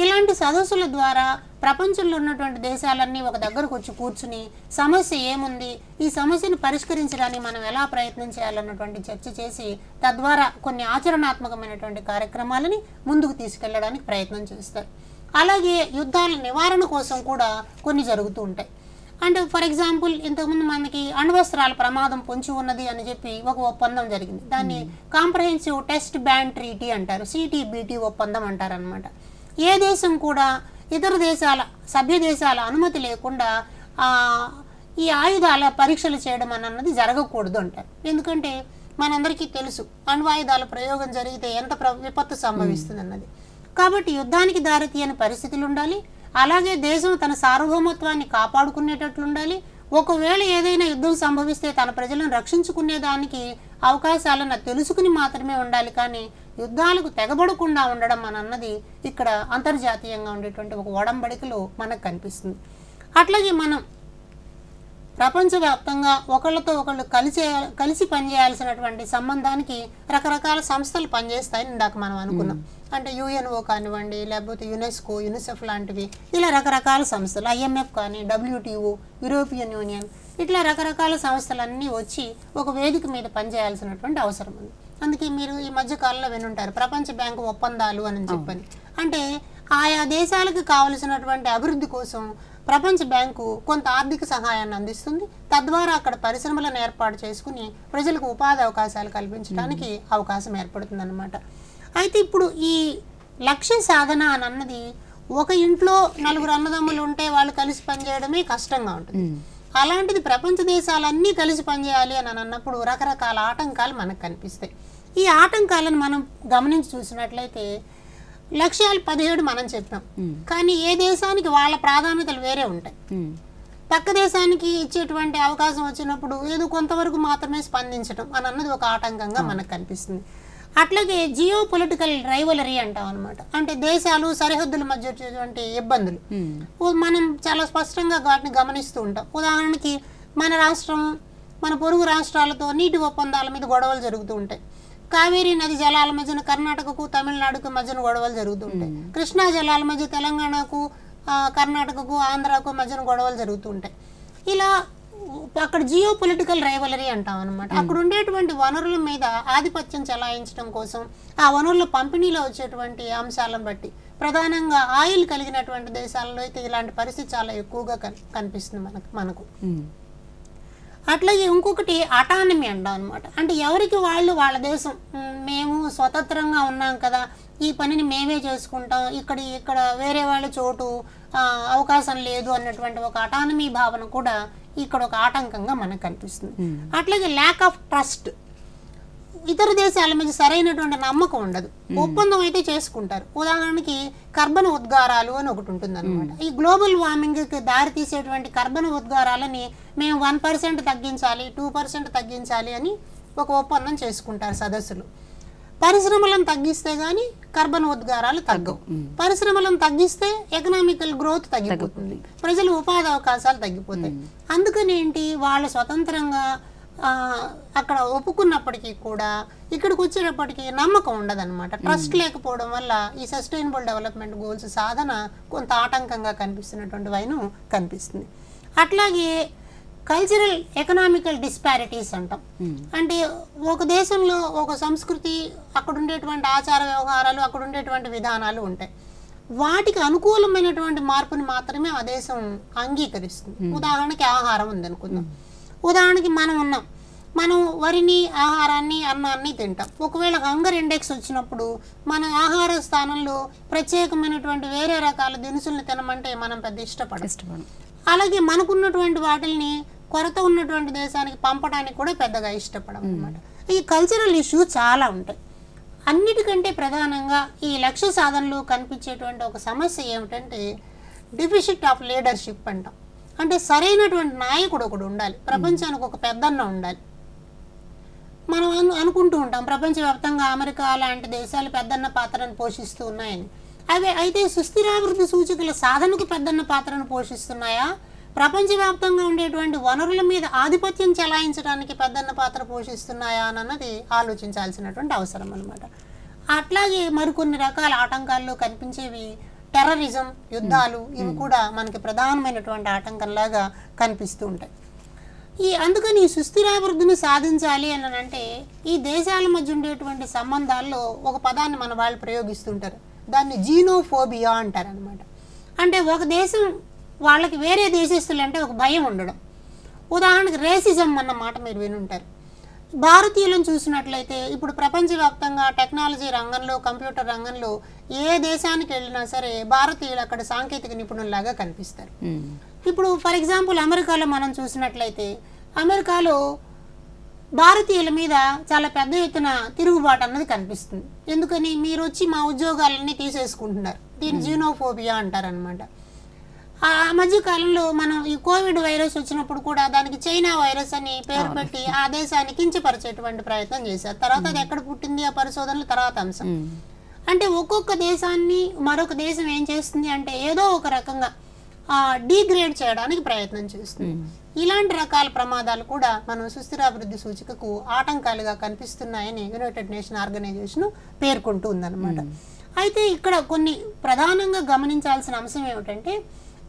ఇలాంటి సదస్సుల ద్వారా ప్రపంచంలో ఉన్నటువంటి దేశాలన్నీ ఒక దగ్గరకు వచ్చి కూర్చుని సమస్య ఏముంది, ఈ సమస్యను పరిష్కరించడానికి మనం ఎలా ప్రయత్నం చేయాలన్నటువంటి చర్చ చేసి తద్వారా కొన్ని ఆచరణాత్మకమైనటువంటి కార్యక్రమాలని ముందుకు తీసుకెళ్ళడానికి ప్రయత్నం చేస్తారు. అలాగే యుద్ధాల నివారణ కోసం కూడా కొన్ని జరుగుతూ ఉంటాయి. అంటే ఫర్ ఎగ్జాంపుల్ ఇంతకుముందు మనకి అణ్వస్త్రాల ప్రమాదం పొంచి ఉన్నది అని చెప్పి ఒక ఒప్పందం జరిగింది. దాన్ని కాంప్రహెన్సివ్ టెస్ట్ బ్యాన్ ట్రీటీ అంటారు, CTBT ఒప్పందం అంటారు అనమాట. ఏ దేశం కూడా ఇతర దేశాల సభ్య దేశాల అనుమతి లేకుండా ఈ ఆయుధాల పరీక్షలు చేయడం అన్నది జరగకూడదు అంటారు. ఎందుకంటే మనందరికీ తెలుసు అణ్వాయుధాల ప్రయోగం జరిగితే ఎంత విపత్తు సంభవిస్తుంది అన్నది. కాబట్టి యుద్ధానికి దారితీయని పరిస్థితులు ఉండాలి. అలాగే దేశం తన సార్వభౌమత్వాన్ని కాపాడుకునేటట్లు ఉండాలి. ఒకవేళ ఏదైనా యుద్ధం సంభవిస్తే తన ప్రజలను రక్షించుకునేదానికి అవకాశాలను తెలుసుకుని మాత్రమే ఉండాలి. కానీ యుద్ధాలకు తెగబడకుండా ఉండడం అన్నది ఇక్కడ అంతర్జాతీయంగా ఉండేటువంటి ఒక ఒడంబడికలో మనకు కనిపిస్తుంది. అట్లాగే మనం ప్రపంచవ్యాప్తంగా ఒకళ్ళతో ఒకళ్ళు కలిసి పనిచేయాల్సినటువంటి సంబంధానికి రకరకాల సంస్థలు పనిచేస్తాయని ఇందాక మనం అనుకున్నాం. అంటే UNO కానివ్వండి, లేకపోతే యునెస్కో, యునిసెఫ్ లాంటివి, ఇలా రకరకాల సంస్థలు, IMF కానీ, WTO, యూరోపియన్ యూనియన్, ఇట్లా రకరకాల సంస్థలన్నీ వచ్చి ఒక వేదిక మీద పనిచేయాల్సినటువంటి అవసరం ఉంది. అందుకే మీరు ఈ మధ్య కాలంలో వినుంటారు ప్రపంచ బ్యాంకు ఒప్పందాలు అని చెప్పని. అంటే ఆయా దేశాలకు కావలసినటువంటి అభివృద్ధి కోసం ప్రపంచ బ్యాంకు కొంత ఆర్థిక సహాయాన్ని అందిస్తుంది. తద్వారా అక్కడ పరిశ్రమలను ఏర్పాటు చేసుకుని ప్రజలకు ఉపాధి అవకాశాలు కల్పించడానికి అవకాశం ఏర్పడుతుంది అన్నమాట. అయితే ఇప్పుడు ఈ లక్ష్య సాధన అని అన్నది ఒక ఇంట్లో నలుగురు అన్నదమ్ములు ఉంటే వాళ్ళు కలిసి పనిచేయడమే కష్టంగా ఉంటుంది. అలాంటిది ప్రపంచ దేశాలన్నీ కలిసి పనిచేయాలి అని అన్నప్పుడు రకరకాల ఆటంకాలు మనకు కనిపిస్తాయి. ఈ ఆటంకాలను మనం గమనించి చూసినట్లయితే లక్ష్యాలు 17 మనం చెప్పాం, కానీ ఏ దేశానికి వాళ్ళ ప్రాధాన్యతలు వేరే ఉంటాయి. పక్క దేశానికి ఇచ్చేటువంటి అవకాశం వచ్చినప్పుడు ఏదో కొంతవరకు మాత్రమే స్పందించడం అని అన్నది ఒక ఆటంకంగా మనకు కనిపిస్తుంది. అట్లాగే జియో పొలిటికల్ రైవలరీ అంటాం అనమాట. అంటే దేశాలు సరిహద్దుల మధ్య వచ్చేటువంటి ఇబ్బందులు మనం చాలా స్పష్టంగా వాటిని గమనిస్తూ ఉంటాం. ఉదాహరణకి మన రాష్ట్రం మన పొరుగు రాష్ట్రాలతో నీటి ఒప్పందాల మీద గొడవలు జరుగుతూ ఉంటాయి. కావేరీ నది జలాల మధ్యన కర్ణాటకకు తమిళనాడుకు మధ్యన గొడవలు జరుగుతుంటాయి. కృష్ణా జలాల మధ్య తెలంగాణకు కర్ణాటకకు ఆంధ్రాకు మధ్యన గొడవలు జరుగుతుంటాయి. ఇలా అక్కడ జియో పొలిటికల్ రైవలరీ అంటాం అనమాట. అక్కడ ఉండేటువంటి వనరుల మీద ఆధిపత్యం చెలాయించడం కోసం ఆ వనరుల పంపిణీలో వచ్చేటువంటి అంశాలను బట్టి ప్రధానంగా ఆయిల్ కలిగినటువంటి దేశాలలో అయితే ఇలాంటి పరిస్థితి చాలా ఎక్కువగా కనిపిస్తుంది మనకు. అట్లాగే ఇంకొకటి అటానమీ అంటాం అనమాట. అంటే ఎవరికి వాళ్ళు వాళ్ళ దేశం, మేము స్వతంత్రంగా ఉన్నాం కదా, ఈ పనిని మేమే చేసుకుంటాం, ఇక్కడ వేరే వాళ్ళ చోటు అవకాశం లేదు అన్నటువంటి ఒక అటానమీ భావన కూడా ఇక్కడ ఒక ఆటంకంగా మనకు కనిపిస్తుంది. అట్లాగే ల్యాక్ ఆఫ్ ట్రస్ట్, ఇతర దేశాల మధ్య సరైనటువంటి నమ్మకం ఉండదు. ఒప్పందం అయితే చేసుకుంటారు. ఉదాహరణకి కర్బన ఉద్గారాలు అని ఒకటి ఉంటుంది అనమాట. ఈ గ్లోబల్ వార్మింగ్కి దారి తీసేటువంటి కర్బన ఉద్గారాలని మేము 1% తగ్గించాలి, 2% తగ్గించాలి అని ఒక ఒప్పందం చేసుకుంటారు సదస్సులు. పరిశ్రమలను తగ్గిస్తే గానీ కర్బన ఉద్గారాలు తగ్గవు. పరిశ్రమలను తగ్గిస్తే ఎకనామికల్ గ్రోత్ తగ్గిపోతుంది, ప్రజలు ఉపాధి అవకాశాలు తగ్గిపోతాయి. అందుకని ఏంటి, వాళ్ళ స్వతంత్రంగా అక్కడ ఒప్పుకున్నప్పటికీ కూడా ఇక్కడికి వచ్చేటప్పటికి నమ్మకం ఉండదన్నమాట. ట్రస్ట్ లేకపోవడం వల్ల ఈ సస్టైనబుల్ డెవలప్మెంట్ గోల్స్ సాధన కొంత ఆటంకంగా కనిపిస్తున్నటువంటి వైను కనిపిస్తుంది. అట్లాగే కల్చరల్ ఎకనామికల్ డిస్పారిటీస్ అంటాం. అంటే ఒక దేశంలో ఒక సంస్కృతి, అక్కడ ఉండేటువంటి ఆచార వ్యవహారాలు, అక్కడ ఉండేటువంటి విధానాలు ఉంటాయి. వాటికి అనుకూలమైనటువంటి మార్పుని మాత్రమే ఆ దేశం అంగీకరిస్తుంది. ఉదాహరణకి ఆహారం ఉందనుకుందాం. ఉదాహరణకి మనం వరిని, ఆహారాన్ని, అన్నాన్ని తింటాం. ఒకవేళ హంగర్ ఇండెక్స్ వచ్చినప్పుడు మన ఆహార స్థానంలో ప్రత్యేకమైనటువంటి వేరే రకాల దినుసుల్ని తినమంటే మనం పెద్ద ఇష్టపడం. అలాగే మనకున్నటువంటి వాటిని కొరత ఉన్నటువంటి దేశానికి పంపడానికి కూడా పెద్దగా ఇష్టపడం అనమాట. ఈ కల్చరల్ ఇష్యూస్ చాలా ఉంటాయి. అన్నిటికంటే ప్రధానంగా ఈ లక్ష్య సాధనలో కనిపించేటువంటి ఒక సమస్య ఏమిటంటే డెఫిసిట్ ఆఫ్ లీడర్షిప్ అంటాం. అంటే సరైనటువంటి నాయకుడు ఒకడు ఉండాలి, ప్రపంచానికి ఒక పెద్దన్న ఉండాలి. మనం అనుకుంటూ ఉంటాం ప్రపంచవ్యాప్తంగా అమెరికా లాంటి దేశాలు పెద్దన్న పాత్రను పోషిస్తూ ఉన్నాయని. అయితే సుస్థిరాభివృద్ధి సూచికల సాధనకు పెద్దన్న పాత్రను పోషిస్తున్నాయా, ప్రపంచవ్యాప్తంగా ఉండేటువంటి వనరుల మీద ఆధిపత్యం చెలాయించడానికి పెద్దన్న పాత్ర పోషిస్తున్నాయా అన్నది ఆలోచించాల్సినటువంటి అవసరం అన్నమాట. అట్లాగే మరికొన్ని రకాల ఆటంకాల్లో కనిపించేవి టెర్రరిజం, యుద్ధాలు, ఇవి కూడా మనకి ప్రధానమైనటువంటి ఆటంకంలాగా కనిపిస్తూ ఉంటాయి. అందుకని ఈ సుస్థిరాభివృద్ధిని సాధించాలి అని అంటే ఈ దేశాల మధ్య ఉండేటువంటి సంబంధాల్లో ఒక పదాన్ని మన వాళ్ళు ప్రయోగిస్తుంటారు. దాన్ని జీనోఫోబియా అంటారు అనమాట. అంటే ఒక దేశం వాళ్ళకి వేరే దేశస్తులు అంటే ఒక భయం ఉండడం. ఉదాహరణకి రేసిజం అన్న మాట మీరు వినుంటారు. భారతీయులను చూసినట్లయితే ఇప్పుడు ప్రపంచవ్యాప్తంగా టెక్నాలజీ రంగంలో, కంప్యూటర్ రంగంలో ఏ దేశానికి వెళ్ళినా సరే భారతీయులు అక్కడ సాంకేతిక నిపుణుల్లాగా కనిపిస్తారు. ఇప్పుడు ఫర్ ఎగ్జాంపుల్ అమెరికాలో మనం చూసినట్లయితే అమెరికాలో భారతీయుల మీద చాలా పెద్ద ఎత్తున తిరుగుబాటు అన్నది కనిపిస్తుంది. ఎందుకని, మీరు వచ్చి మా ఉద్యోగాలన్నీ తీసేసుకుంటున్నారు. దీన్ని జీనోఫోబియా అంటారనమాట. ఆ మధ్యకాలంలో మనం ఈ కోవిడ్ వైరస్ వచ్చినప్పుడు కూడా దానికి చైనా వైరస్ అని పేరు పెట్టి ఆ దేశాన్ని కించపరిచేటువంటి ప్రయత్నం చేశారు. తర్వాత అది ఎక్కడ పుట్టింది ఆ పరిశోధనలు తర్వాత అంశం. అంటే ఒక్కొక్క దేశాన్ని మరొక దేశం ఏం చేస్తుంది అంటే ఏదో ఒక రకంగా డీగ్రేడ్ చేయడానికి ప్రయత్నం చేస్తుంది. ఇలాంటి రకాల ప్రమాదాలు కూడా మనం సుస్థిరాభివృద్ధి సూచికకు ఆటంకాలుగా కనిపిస్తున్నాయని యునైటెడ్ నేషన్ ఆర్గనైజేషన్ పేర్కొంటూ ఉందన్నమాట. అయితే ఇక్కడ కొన్ని ప్రధానంగా గమనించాల్సిన అంశం ఏమిటంటే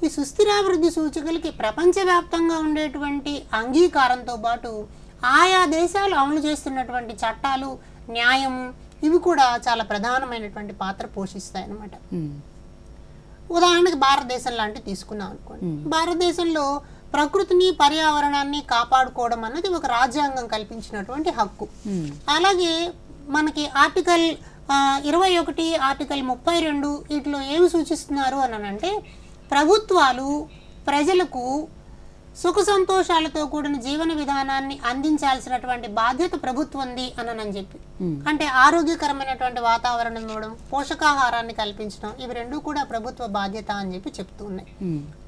ఈ సుస్థిరాభివృద్ధి సూచికలకి ప్రపంచవ్యాప్తంగా ఉండేటువంటి అంగీకారంతో పాటు ఆయా దేశాలు అమలు చేస్తున్నటువంటి చట్టాలు, న్యాయము, ఇవి కూడా చాలా ప్రధానమైనటువంటి పాత్ర పోషిస్తాయి అన్నమాట. ఉదాహరణకి భారతదేశం లాంటివి తీసుకున్నాం అనుకోండి. భారతదేశంలో ప్రకృతిని, పర్యావరణాన్ని కాపాడుకోవడం అన్నది ఒక రాజ్యాంగం కల్పించినటువంటి హక్కు. అలాగే మనకి ఆర్టికల్ 21, ఆర్టికల్ 32 వీటిలో ఏమి సూచిస్తున్నారు అని అంటే ప్రభుత్వాలు ప్రజలకు సుఖ సంతోషాలతో కూడిన జీవన విధానాన్ని అందించాల్సినటువంటి బాధ్యత ప్రభుత్వంది అని చెప్పి, అంటే ఆరోగ్యకరమైనటువంటి వాతావరణం ఇవ్వడం, పోషకాహారాన్ని కల్పించడం, ఇవి రెండు కూడా ప్రభుత్వ బాధ్యత అని చెప్పి చెప్తూ ఉన్నాయి.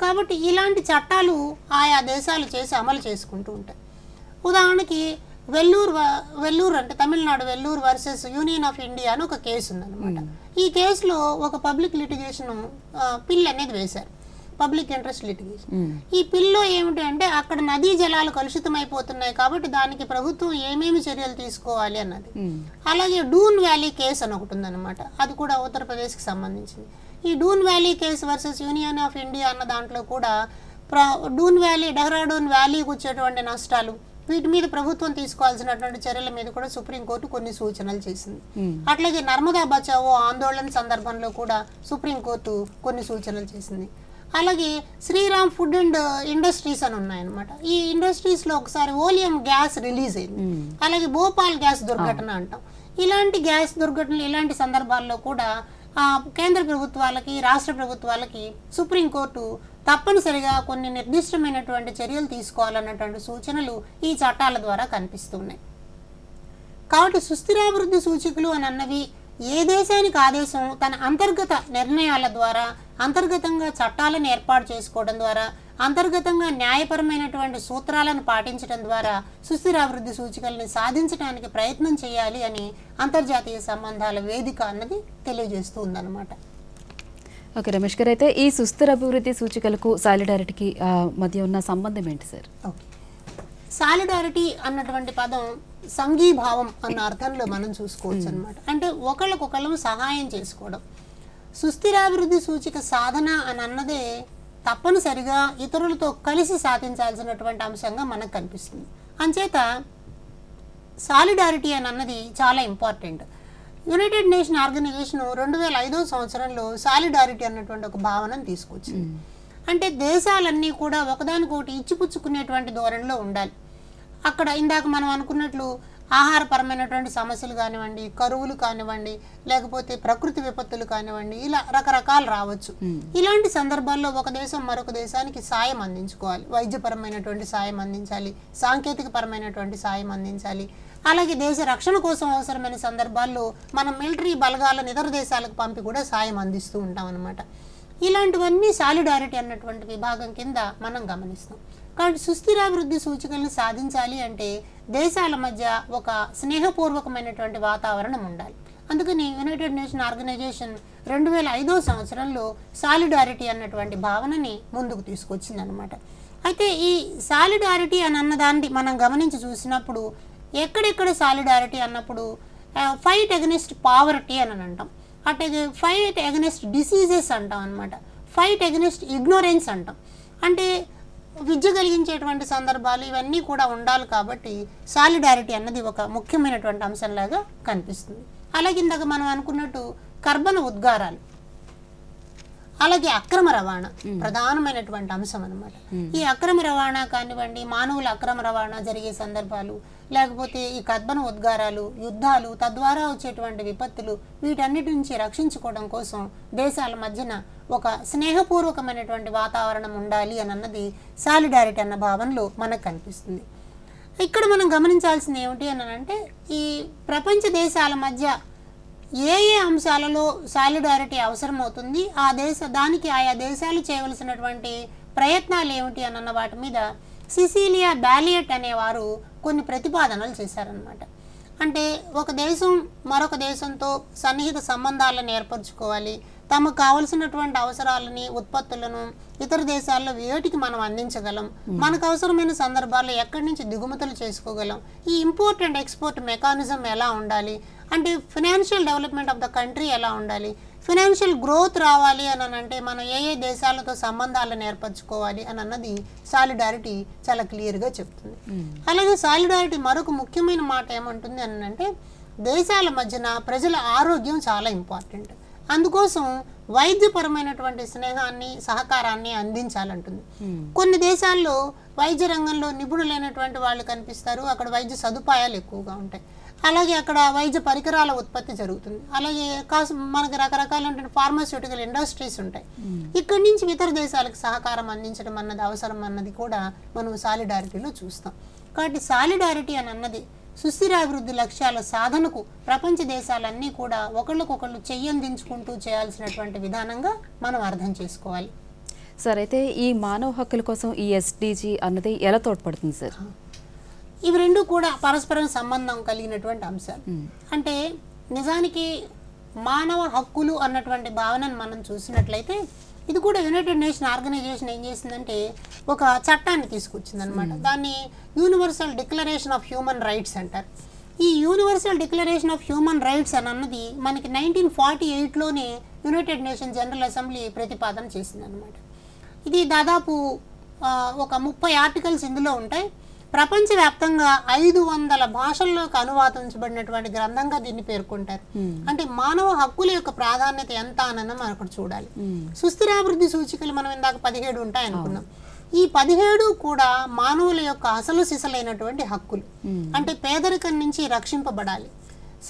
కాబట్టి ఇలాంటి చట్టాలు ఆయా దేశాలు చేసి అమలు చేసుకుంటూ ఉంటాయి. ఉదాహరణకి వెల్లూరు అంటే Tamil Nadu Vellore versus union of India అని ఒక కేసు ఉందన్నమాట. ఈ కేసులో ఒక పబ్లిక్ లిటిగేషన్ పిల్ అనేది వేశారు, పబ్లిక్ ఇంట్రెస్ట్ లిటిగేషన్. ఈ పిల్లో ఏమిటి అంటే అక్కడ నదీ జలాలు కలుషితమైపోతున్నాయి కాబట్టి దానికి ప్రభుత్వం ఏమేమి చర్యలు తీసుకోవాలి అన్నది. అలాగే డూన్ వ్యాలీ కేసు అని ఒకటి ఉందన్నమాట, అది కూడా ఉత్తరప్రదేశ్కి సంబంధించింది. ఈ Doon valley case versus union of India అన్న దాంట్లో కూడా డెహ్రాడూన్ వ్యాలీకి వచ్చేటువంటి నష్టాలు, వీటి మీద ప్రభుత్వం తీసుకోవాల్సినటువంటి చర్యల మీద కూడా సుప్రీంకోర్టు కొన్ని సూచనలు చేసింది. అట్లాగే నర్మదా బచావో ఆందోళన సందర్భంలో కూడా సుప్రీంకోర్టు కొన్ని సూచనలు చేసింది. అలాగే శ్రీరామ్ ఫుడ్ అండ్ ఇండస్ట్రీస్ అని ఉన్నాయన్నమాట. ఈ ఇండస్ట్రీస్లో ఒకసారి ఓలియం గ్యాస్ రిలీజ్ అయింది. అలాగే భోపాల్ గ్యాస్ దుర్ఘటన అంటాం. ఇలాంటి గ్యాస్ దుర్ఘటనలు, ఇలాంటి సందర్భాల్లో కూడా కేంద్ర ప్రభుత్వాలకి, రాష్ట్ర ప్రభుత్వాలకి సుప్రీంకోర్టు తప్పనిసరిగా కొన్ని నిర్దిష్టమైనటువంటి చర్యలు తీసుకోవాలన్నటువంటి సూచనలు ఈ చట్టాల ద్వారా కనిపిస్తున్నాయి. కాబట్టి సుస్థిరాభివృద్ధి సూచికలు అని అన్నవి ఏ దేశానికి ఆ దేశం తన అంతర్గత నిర్ణయాల ద్వారా, అంతర్గతంగా చట్టాలను ఏర్పాటు చేసుకోవడం ద్వారా, అంతర్గతంగా న్యాయపరమైనటువంటి సూత్రాలను పాటించడం ద్వారా సుస్థిరాభివృద్ధి సూచికల్ని సాధించడానికి ప్రయత్నం చేయాలి అని అంతర్జాతీయ సంబంధాల వేదిక అన్నది తెలియజేస్తూ ఉందన్నమాట. ఓకే రమేష్ గారు, అయితే ఈ సుస్థిర అభివృద్ధి సూచికలకు సాలిడారిటీకి మధ్య ఉన్న సంబంధం ఏంటి సార్? ఓకే, సాలిడారిటీ అన్నటువంటి పదం సంఘీభావం అన్న అర్థంలో మనం చూసుకోవచ్చు అనమాట. అంటే ఒకళ్ళకొకళ్ళు సహాయం చేసుకోవడం. సుస్థిరాభివృద్ధి సూచిక సాధన అని అన్నదే తప్పనిసరిగా ఇతరులతో కలిసి సాధించాల్సినటువంటి అంశంగా మనకు కనిపిస్తుంది. అంచేత సాలిడారిటీ అని అన్నది చాలా ఇంపార్టెంట్. యునైటెడ్ నేషన్ ఆర్గనైజేషన్ 2005 సంవత్సరంలో సాలిడారిటీ అన్నటువంటి ఒక భావనను తీసుకొచ్చింది. అంటే దేశాలన్నీ కూడా ఒకదానికొకటి ఇచ్చిపుచ్చుకునేటువంటి ధోరణిలో ఉండాలి. అక్కడ ఇందాక మనం అనుకున్నట్లు ఆహారపరమైనటువంటి సమస్యలు కానివ్వండి, కరువులు కానివ్వండి, లేకపోతే ప్రకృతి విపత్తులు కానివ్వండి, ఇలా రకరకాలు రావచ్చు. ఇలాంటి సందర్భాల్లో ఒక దేశం మరొక దేశానికి సాయం అందించుకోవాలి. వైద్యపరమైనటువంటి సాయం అందించాలి, సాంకేతిక పరమైనటువంటి సాయం అందించాలి. అలాగే దేశ రక్షణ కోసం అవసరమైన సందర్భాల్లో మనం మిలిటరీ బలగాలను ఇతర దేశాలకు పంపి కూడా సాయం అందిస్తూ ఉంటాం అన్నమాట. ఇలాంటివన్నీ సాలిడారిటీ అన్నటువంటి విభాగం కింద మనం గమనిస్తాం. కాబట్టి సుస్థిరాభివృద్ధి సూచికలను సాధించాలి అంటే దేశాల మధ్య ఒక స్నేహపూర్వకమైనటువంటి వాతావరణం ఉండాలి. అందుకని యునైటెడ్ నేషన్ ఆర్గనైజేషన్ 2005 సంవత్సరంలో సాలిడారిటీ అన్నటువంటి భావనని ముందుకు తీసుకొచ్చింది అనమాట. అయితే ఈ సాలిడారిటీ అని అన్నదాన్ని మనం గమనించి చూసినప్పుడు ఎక్కడెక్కడ సాలిడారిటీ అన్నప్పుడు ఫైట్ అగెనిస్ట్ పావర్టీ అని అంటాం, అట్లాగే ఫైట్ అగెనిస్ట్ డిసీజెస్ అంటాం అనమాట, ఫైట్ అగెనిస్ట్ ఇగ్నోరెన్స్ అంటాం. అంటే విద్య కలిగించేటువంటి సందర్భాలు ఇవన్నీ కూడా ఉండాలి. కాబట్టి సాలిడారిటీ అన్నది ఒక ముఖ్యమైనటువంటి అంశంలాగా కనిపిస్తుంది. అలాగే ఇందాక మనం అనుకున్నట్టు కర్బన ఉద్గారాలు, అలాగే అక్రమ రవాణా ప్రధానమైనటువంటి అంశం అనమాట. ఈ అక్రమ రవాణా కానివ్వండి, మానవుల అక్రమ రవాణా జరిగే సందర్భాలు, లేకపోతే ఈ కర్బన ఉద్గారాలు, యుద్ధాలు, తద్వారా వచ్చేటువంటి విపత్తులు, వీటన్నిటి నుంచి రక్షించుకోవడం కోసం దేశాల మధ్యన ఒక స్నేహపూర్వకమైనటువంటి వాతావరణం ఉండాలి అని అన్నది సాలిడారిటీ అన్న భావనలో మనకు కనిపిస్తుంది. ఇక్కడ మనం గమనించాల్సింది ఏమిటి అని అంటే ఈ ప్రపంచ దేశాల మధ్య ఏ ఏ అంశాలలో సాలిడారిటీ అవసరం అవుతుంది, దానికి ఆయా దేశాలు చేయవలసినటువంటి ప్రయత్నాలు ఏమిటి అన్న వాటి మీద సిసిలియా బాలియట్ అనేవారు కొన్ని ప్రతిపాదనలు చేశారనమాట. అంటే ఒక దేశం మరొక దేశంతో సన్నిహిత సంబంధాలను ఏర్పరచుకోవాలి, తమకు కావలసినటువంటి అవసరాలని, ఉత్పత్తులను ఇతర దేశాల్లో వేటికి మనం అందించగలం, మనకు అవసరమైన సందర్భాల్లో ఎక్కడి నుంచి దిగుమతులు చేసుకోగలం, ఈ ఇంపోర్ట్ అండ్ ఎక్స్పోర్ట్ మెకానిజం ఎలా ఉండాలి, అంటే financial development of the country ఎలా ఉండాలి, ఫినాన్షియల్ గ్రోత్ రావాలి అని అంటే మనం ఏ ఏ దేశాలతో సంబంధాలను ఏర్పరచుకోవాలి అని అన్నది సాలిడారిటీ చాలా క్లియర్గా చెప్తుంది. అలాగే సాలిడారిటీ మరొక ముఖ్యమైన మాట ఏమంటుంది అని అంటే దేశాల మధ్యన ప్రజల ఆరోగ్యం చాలా ఇంపార్టెంట్. అందుకోసం వైద్యపరమైనటువంటి స్నేహాన్ని, సహకారాన్ని అందించాలంటుంది. కొన్ని దేశాల్లో వైద్య రంగంలో నిపుణులైనటువంటి వాళ్ళు కనిపిస్తారు, అక్కడ వైద్య సదుపాయాలు ఎక్కువగా ఉంటాయి, అలాగే అక్కడ వైద్య పరికరాల ఉత్పత్తి జరుగుతుంది, అలాగే మనకి రకరకాలైన ఫార్మాస్యూటికల్ ఇండస్ట్రీస్ ఉంటాయి. ఇక్కడి నుంచి ఇతర దేశాలకు సహకారం అందించడం అన్నది అవసరం అన్నది కూడా మనం సాలిడారిటీలో చూస్తాం. కాబట్టి సాలిడారిటీ అని అన్నది సుస్థిరాభివృద్ధి లక్ష్యాల సాధనకు ప్రపంచ దేశాలన్నీ కూడా ఒకళ్ళకొకళ్ళు చెయ్యందించుకుంటూ చేయాల్సినటువంటి విధానంగా మనం అర్థం చేసుకోవాలి. సార్, అయితే ఈ మానవ హక్కుల కోసం ఈ ఎస్డిజి అన్నది ఎలా తోడ్పడుతుంది సార్? ఇవి రెండు కూడా పరస్పరం సంబంధం కలిగినటువంటి అంశాలు. అంటే నిజానికి మానవ హక్కులు అన్నటువంటి భావనను మనం చూసినట్లయితే ఇది కూడా యునైటెడ్ నేషన్ ఆర్గనైజేషన్ ఏం చేసిందంటే ఒక చట్టాన్ని తీసుకొచ్చిందనమాట. దాన్ని universal declaration of human rights అంటారు. ఈ universal declaration of human rights అని అన్నది మనకి 1948లోనే యునైటెడ్ నేషన్ జనరల్ అసెంబ్లీ ప్రతిపాదన చేసిందనమాట. ఇది దాదాపు ఒక 30 ఆర్టికల్స్ ఇందులో ఉంటాయి. ప్రపంచవ్యాప్తంగా 500 భాషల్లోకి అనువాదించబడినటువంటి గ్రంథంగా దీన్ని పేర్కొంటారు. అంటే మానవ హక్కుల యొక్క ప్రాధాన్యత ఎంత అన్న మనం అక్కడ చూడాలి. సుస్థిరాభివృద్ధి సూచికలు మనం ఇందాక 17 ఉంటాయి అనుకున్నాం. ఈ 17 కూడా మానవుల యొక్క అసలు సిసలైనటువంటి హక్కులు. అంటే పేదరికం నుంచి రక్షింపబడాలి,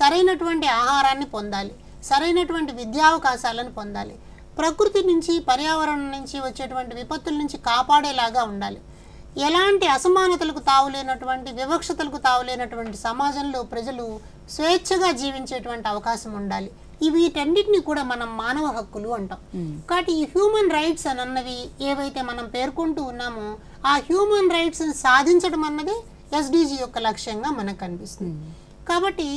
సరైనటువంటి ఆహారాన్ని పొందాలి, సరైనటువంటి విద్యావకాశాలను పొందాలి, ప్రకృతి నుంచి, పర్యావరణం నుంచి వచ్చేటువంటి విపత్తుల నుంచి కాపాడేలాగా ఉండాలి, ఎలాంటి అసమానతలకు తావులేనటువంటి, వివక్షతలకు తావులేనటువంటి సమాజంలో ప్రజలు స్వేచ్ఛగా జీవించేటువంటి అవకాశం ఉండాలి. వీటన్నిటిని కూడా మనం మానవ హక్కులు అంటాం. కాబట్టి ఈ హ్యూమన్ రైట్స్ అని అన్నవి ఏవైతే మనం పేర్కొంటూ ఉన్నామో ఆ హ్యూమన్ రైట్స్ సాధించడం అన్నది ఎస్డిజి యొక్క లక్ష్యంగా మనకు కనిపిస్తుంది. కాబట్టి